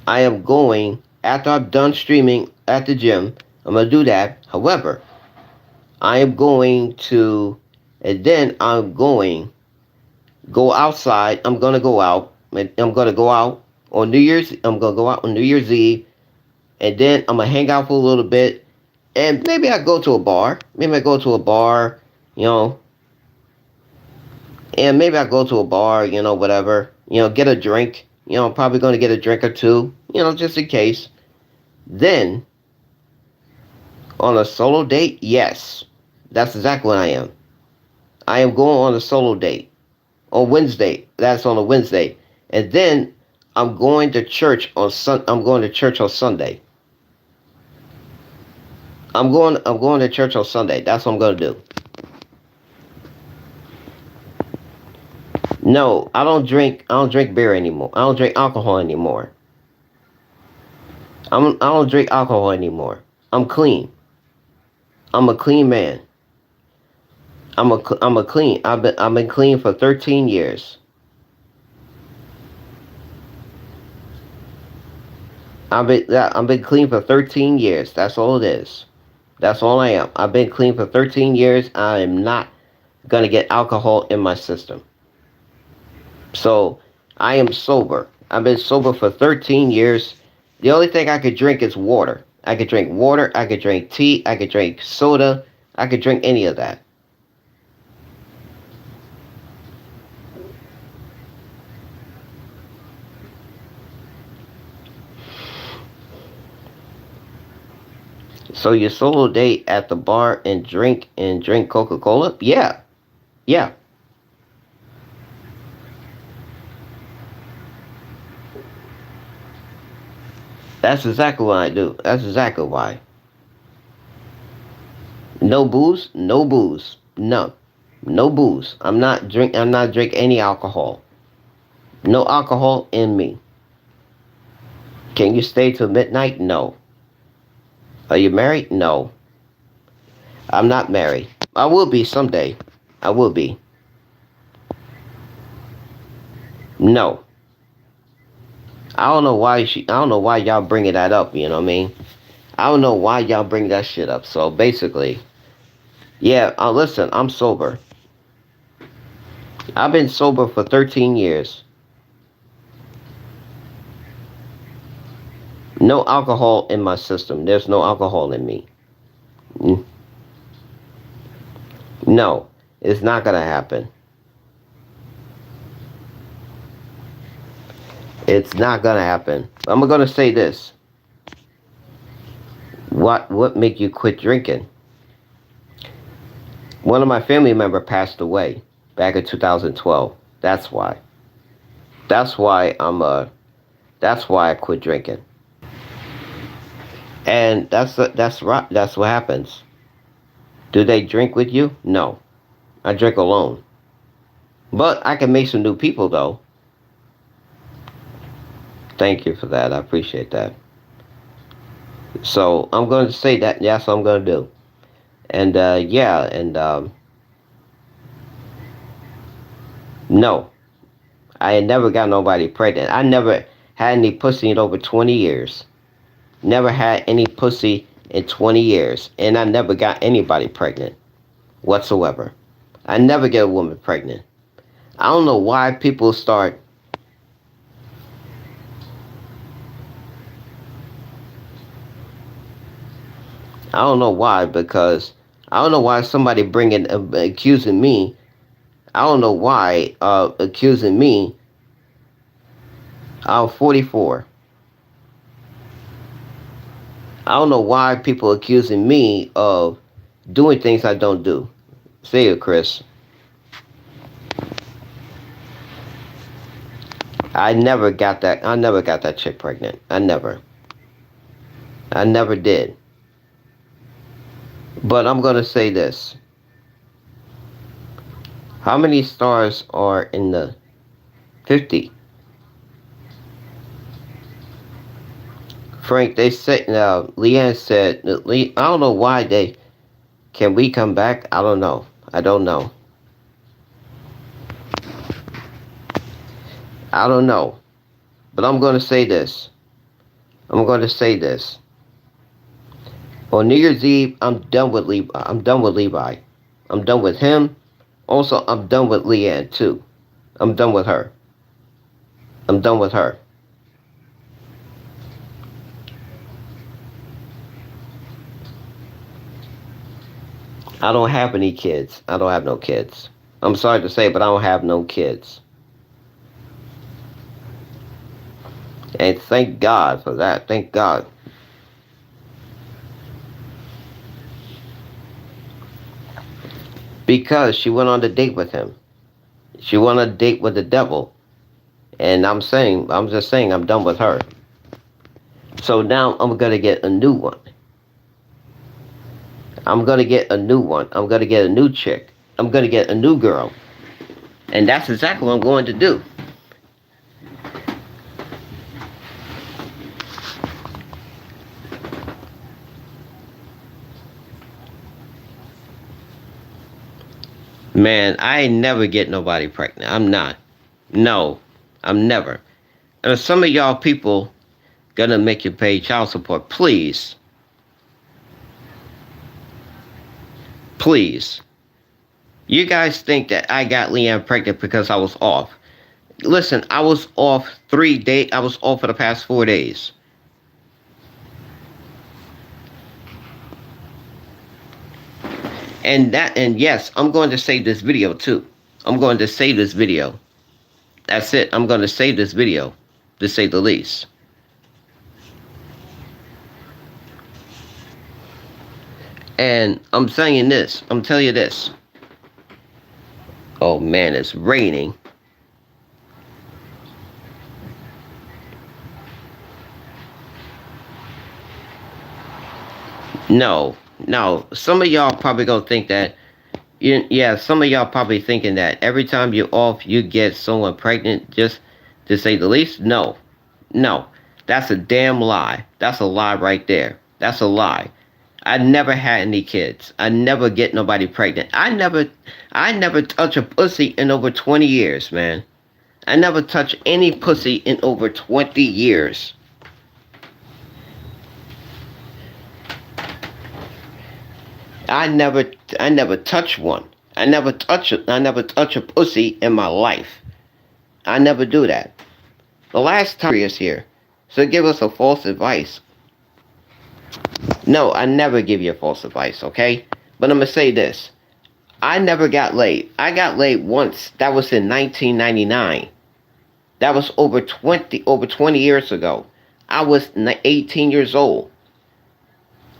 after I'm done streaming at the gym, I'm going to do that. However, I am going to, and then I'm going go outside. I'm gonna go out. I'm gonna go out on New Year's. I'm gonna go out on New Year's Eve, and then I'm gonna hang out for a little bit, and maybe I go to a bar. Maybe I go to a bar, you know, and maybe I go to a bar, whatever, get a drink. I'm probably gonna get a drink or two, just in case. Then on a solo date, yes, that's exactly what I am. I am going on a solo date on Wednesday. That's on a Wednesday, and then I'm going to church on I'm going to church on Sunday. I'm going to church on Sunday. That's what I'm going to do. No, I don't drink. I don't drink beer anymore. I don't drink alcohol anymore. I don't drink alcohol anymore. I'm clean. I'm a clean man. I'm a clean. I've been clean for 13 years. I've been clean for 13 years. That's all it is. That's all I am. I've been clean for 13 years. I am not gonna get alcohol in my system. So I am sober. I've been sober for 13 years. The only thing I could drink is water. I could drink water. I could drink tea. I could drink soda. I could drink any of that. So you solo date at the bar and drink Coca Cola? Yeah, yeah. That's exactly what I do. That's exactly why. No booze, no booze, no, no booze. I'm not drink any alcohol. No alcohol in me. Can you stay till midnight? No. Are you married? No. I'm not married. I will be someday. I will be. No. I don't know why I don't know why y'all bringing that up. You know what I mean? I don't know why y'all bring that shit up. So basically, yeah. Listen, I'm sober. I've been sober for 13 years. No alcohol in my system. There's no alcohol in me. No, it's not gonna happen. It's not gonna happen. I'm gonna say this. What make you quit drinking? One of my family member passed away back in 2012. That's why. That's why that's why I quit drinking. And that's right. That's what happens. Do they drink with you? No. I drink alone. But I can make some new people though. Thank you for that. I appreciate that. So I'm going to say that. That's what I'm going to do. And yeah, and no, I had never got nobody pregnant. I never had any pussy in over 20 years. Never had any pussy in 20 years. And I never got anybody pregnant whatsoever. I never get a woman pregnant. I don't know why people start. I don't know why, because I don't know why somebody bringing accusing me. I don't know why accusing me. I'm 44. I don't know why people accusing me of doing things I don't do. See you, Chris. I never got that. I never got that chick pregnant. I never. I never did. But I'm gonna say this. How many stars are in the 50? Frank, they said, now, Leanne said, I don't know why they, can we come back? I don't know. I don't know. I don't know. But I'm going to say this. I'm going to say this. On New Year's Eve, I'm done with Levi. I'm done with Levi. I'm done with him. Also, I'm done with Leanne, too. I'm done with her. I'm done with her. I don't have any kids. I don't have no kids. I'm sorry to say, but I don't have no kids. And thank God for that. Thank God. Because she went on a date with him. She went on a date with the devil. And I'm just saying, I'm done with her. So now I'm going to get a new one. I'm going to get a new one. I'm going to get a new chick. I'm going to get a new girl. And that's exactly what I'm going to do. Man, I ain't never get nobody pregnant. I'm not. No, I'm never. And if some of y'all people gonna make you pay child support, please, please. You guys think that I got Leanne pregnant because I was off. Listen, I was off 3 days. I was off for the past 4 days. And yes, I'm going to save this video too. I'm going to save this video. That's it. I'm going to save this video, to say the least. And I'm saying this. I'm telling you this. Oh man, it's raining. No, no. Some of y'all probably gonna think that. Yeah, some of y'all probably thinking that every time you're off, you get someone pregnant. Just to say the least. No, no. That's a damn lie. That's a lie right there. That's a lie. I never had any kids. I never get nobody pregnant. I never touch a pussy in over 20 years, man. I never touch any pussy in over 20 years. I never touch one. I never touch a pussy in my life. I never do that. The last time is here. So give us a false advice. No, I never give you a false advice, okay? But I'm gonna say this. I never got laid. I got laid once. That was in 1999. That was over 20 years ago. I was 18 years old.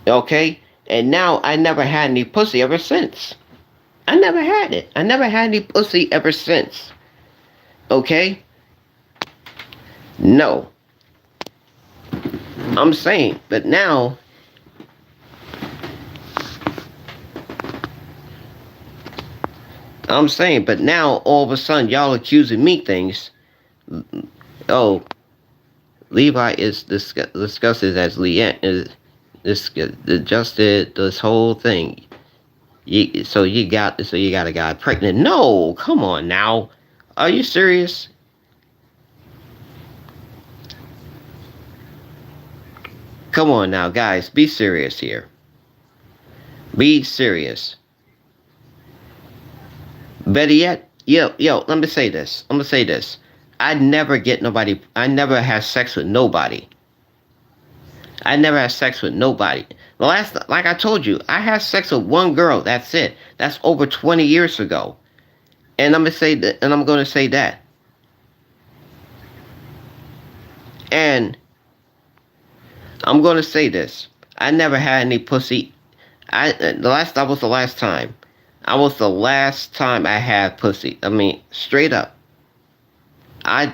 Okay? And now I never had any pussy ever since. I never had it. I never had any pussy ever since. Okay? No. I'm saying, but now all of a sudden y'all accusing me things. Oh, Levi is discussed as Leanne is adjusted this whole thing. So you got a guy pregnant. No, come on now. Are you serious? Come on now, guys, be serious here. Be serious. Better yet, yo, let me say this. I never have sex with nobody. The last, like I told you, I had sex with one girl. That's it. That's over 20 years ago. And I'm going to say that. And I'm going to say this. I never had any pussy. That was the last time. I was the last time I had pussy. I mean, straight up. I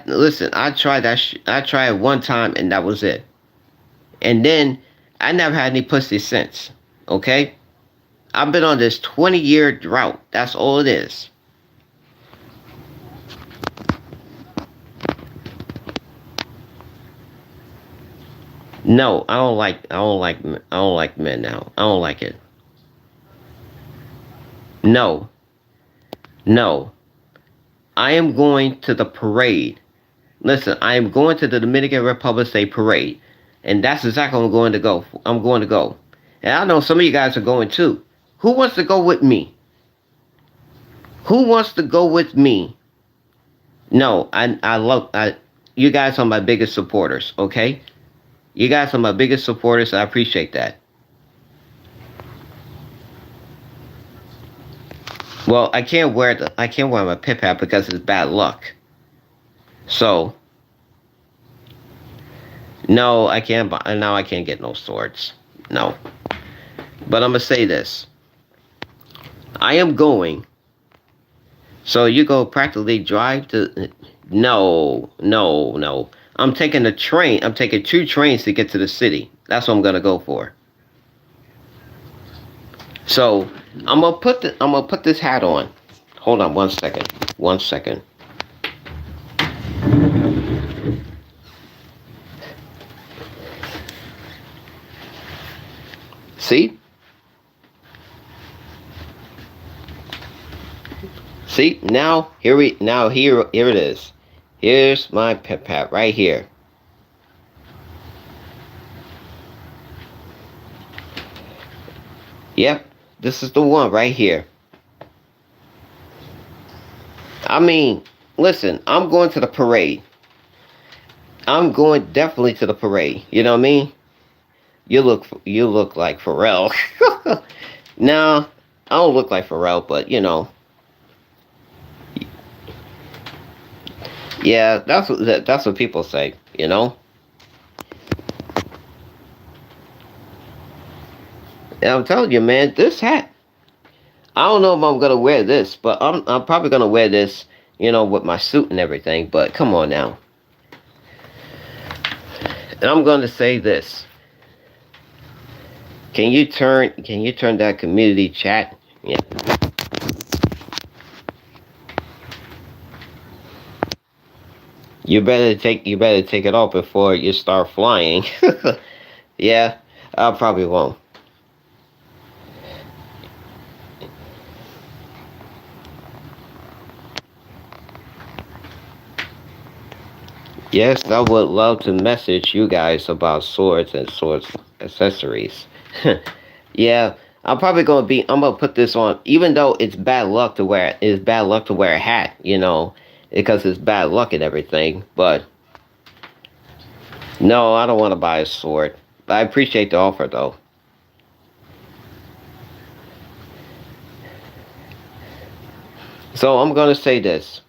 tried that. I tried one time and that was it. And then I never had any pussy since. Okay? I've been on this 20-year drought. That's all it is. No, I don't like men now. I don't like it. No. I am going to the parade. Listen, I am going to the Dominican Republic Day parade. And that's exactly where I'm going to go. And I know some of you guys are going too. Who wants to go with me? No, you guys are my biggest supporters, okay? You guys are my biggest supporters. I appreciate that. Well, I can't wear my pip hat because it's bad luck. So, no, I can't get no swords. No. But I'm gonna say this. I am going. So you go practically drive to. No. I'm taking a train. I'm taking 2 trains to get to the city. That's what I'm gonna go for. So I'm gonna put this hat on. Hold on 1 second. 1 second. See? See? Here it is. Here's my pet pad right here. Yep, this is the one right here. I mean, listen, I'm going to the parade. I'm going definitely to the parade. You know what I mean? You look like Pharrell. No, I don't look like Pharrell, but you know, yeah, that's what people say. You know, and I'm telling you, man, this hat. I don't know if I'm gonna wear this, but I'm probably gonna wear this. You know, with my suit and everything. But come on now, and I'm gonna say this. Can you turn that community chat? Yeah. You better take it off before you start flying. Yeah, I probably won't. Yes, I would love to message you guys about swords and swords accessories. Yeah, I'm gonna put this on, even though it's bad luck to wear a hat, you know, because it's bad luck and everything. But no, I don't want to buy a sword. I appreciate the offer though. So I'm gonna say this.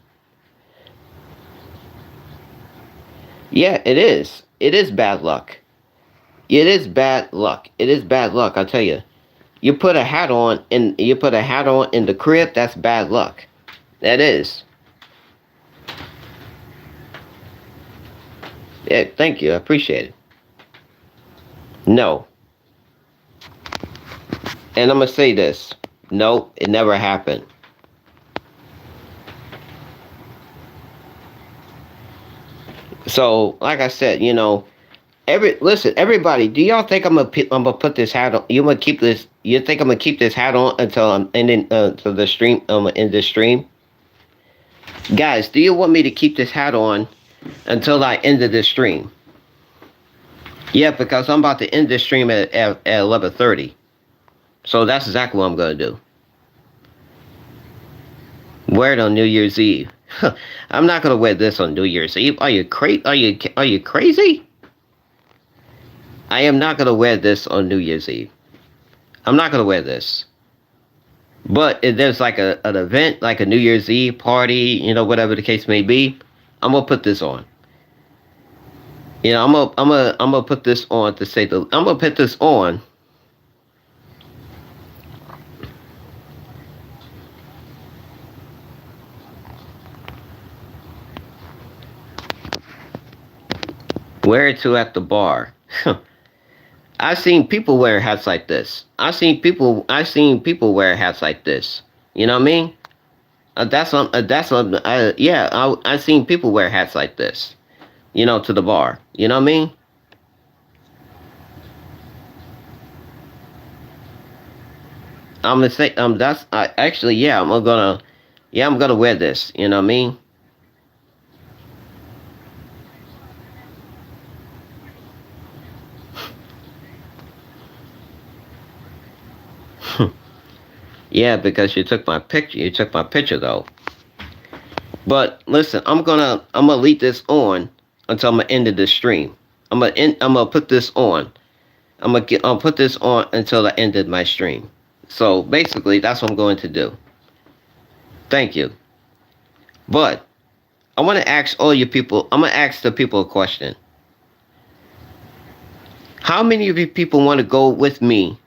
Yeah, it is. It is bad luck. It is bad luck. It is bad luck. I tell you. You put a hat on in the crib. That's bad luck. That is. Yeah. Thank you. I appreciate it. No. And I'm gonna say this. No, it never happened. So, like I said, you know, everybody. Do y'all think I'm gonna put this hat on? You gonna keep this? You think I'm gonna keep this hat on until I'm ending to the stream? In the stream, guys. Do you want me to keep this hat on until I end the stream? Yeah, because I'm about to end the stream at 11:30. So that's exactly what I'm gonna do. Wear it on New Year's Eve. I'm not gonna wear this on New Year's Eve. Are you crazy? I am not gonna wear this on New Year's Eve. I'm not gonna wear this. But if there's like an event, like a New Year's Eve party, you know, whatever the case may be, I'm gonna put this on. You know, I'm gonna put this on to say the. I'm gonna put this on. Wear it to at the bar. I've seen people wear hats like this. I've seen people wear hats like this. You know what I mean? Yeah. I've seen people wear hats like this. You know, to the bar. You know what I mean? I'm gonna say that's actually yeah. I'm gonna wear this. You know what I mean? Yeah, because you took my picture. You took my picture though. But listen, I'm gonna leave this on until I'm gonna end of the stream. I'm gonna put this on. I'll put this on until I ended my stream. So basically, that's what I'm going to do. Thank you. But I want to ask all you people. I'm gonna ask the people a question. How many of you people want to go with me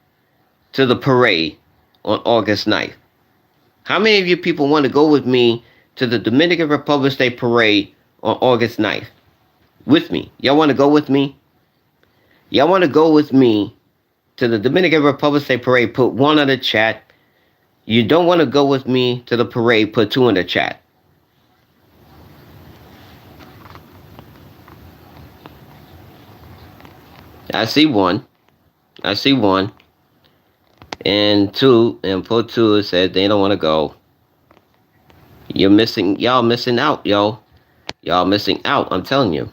to the parade on August 9th? How many of you people want to go with me to the Dominican Republic Day Parade on August 9th? With me. Y'all want to go with me? Y'all want to go with me to the Dominican Republic Day Parade? Put one on the chat. You don't want to go with me to the parade, put 2 in the chat. I see 1. I see 1. And 2, and put 2 said they don't want to go. Y'all missing out, yo. Y'all missing out, I'm telling you.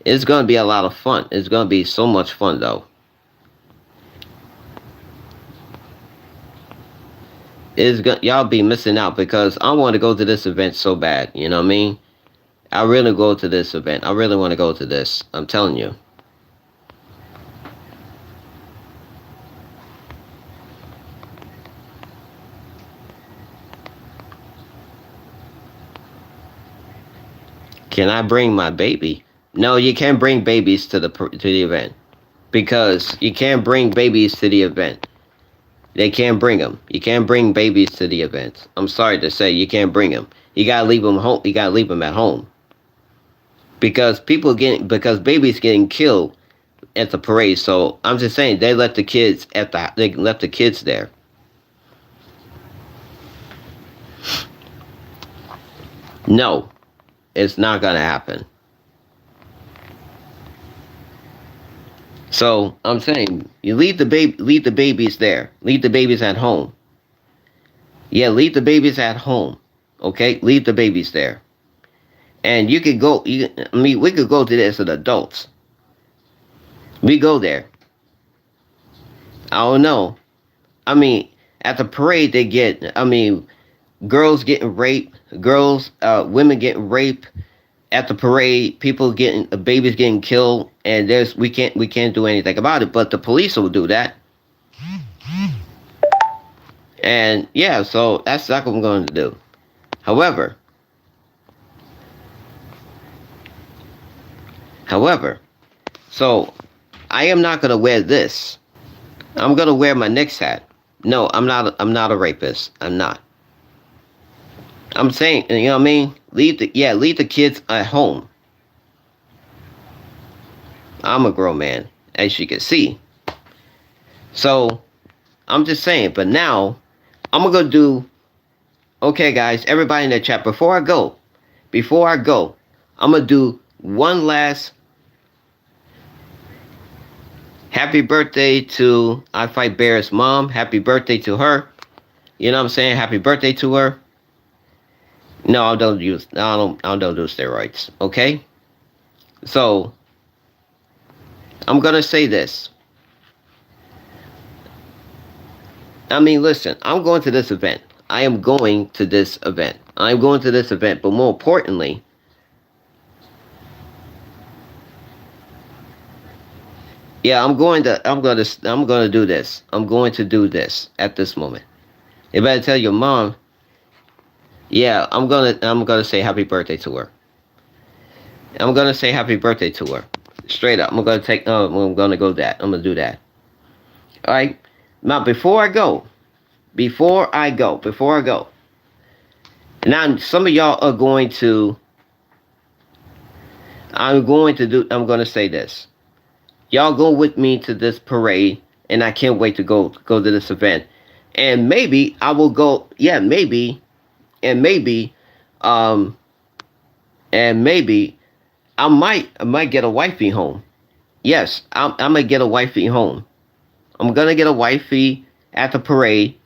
It's going to be a lot of fun. It's going to be so much fun, though. Y'all be missing out because I want to go to this event so bad, you know what I mean? I really go to this event. I really want to go to this. I'm telling you. Can I bring my baby? No, you can't bring babies to the event because you can't bring babies to the event. They can't bring them. You can't bring babies to the event. I'm sorry to say, you can't bring them. You gotta leave them home. You gotta leave them at home because babies getting killed at the parade. So I'm just saying they left the kids there. No, it's not gonna happen. So I'm saying you leave the babies there. Leave the babies at home. Yeah, leave the babies at home. Okay, leave the babies there. And you could go. We could go to this as adults. We go there. I don't know. I mean, at the parade they get. I mean, girls getting raped. Women getting raped. At the parade, babies getting killed, and we can't do anything about it. But the police will do that. And yeah, so that's exactly what I'm going to do. However, so I am not going to wear this. I'm going to wear my Knicks hat. No, I'm not a rapist. I'm not. I'm saying, you know what I mean? Leave the kids at home. I'm a grown man, as you can see. So, I'm just saying, but now, I'm going to do, okay guys, everybody in the chat, before I go, I'm going to do one last happy birthday to I Fight Bear's mom. Happy birthday to her. You know what I'm saying? Happy birthday to her. No, I don't do steroids. Okay? So, I'm going to say this. I mean, listen, I'm going to this event. I am going to this event. I'm going to this event, but more importantly, yeah, I'm going to do this. I'm going to do this at this moment. You better tell your mom. Yeah, I'm gonna say happy birthday to her. I'm gonna say happy birthday to her. Straight up. I'm gonna go that. I'm gonna do that. Alright? Now before I go. Now some of y'all are going to I'm gonna say this. Y'all go with me to this parade, and I can't wait to go to this event. And maybe I will go, yeah, maybe, and maybe I might get a wifey home. Yes, I'm gonna get a wifey home. I'm gonna get a wifey at the parade,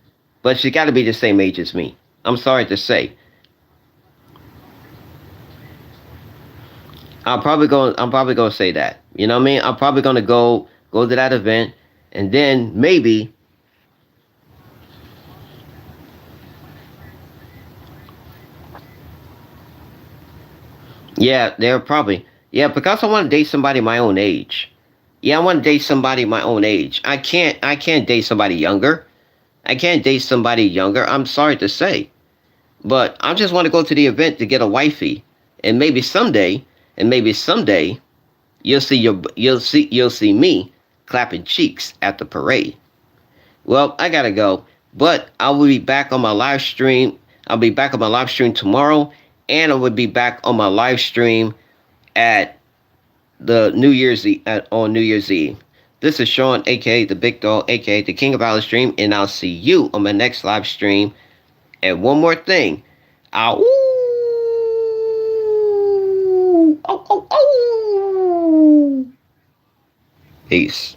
but she got to be the same age as me. I'm sorry to say. I'm probably gonna say that. You know what I mean? I'm probably gonna go to that event, and then maybe. Yeah, they're probably. Yeah, because I want to date somebody my own age. Yeah, I want to date somebody my own age. I can't date somebody younger. I can't date somebody younger. I'm sorry to say. But I just want to go to the event to get a wifey. And maybe someday, you'll see me clapping cheeks at the parade. Well, I gotta go. But I will be back on my live stream. I'll be back on my live stream tomorrow, and I will be back on my live stream at the on New Year's Eve. This is Sean, aka the Big Dog, aka the King of Our Stream, and I'll see you on my next live stream. And one more thing. Ow. Oh, oh, oh. Peace.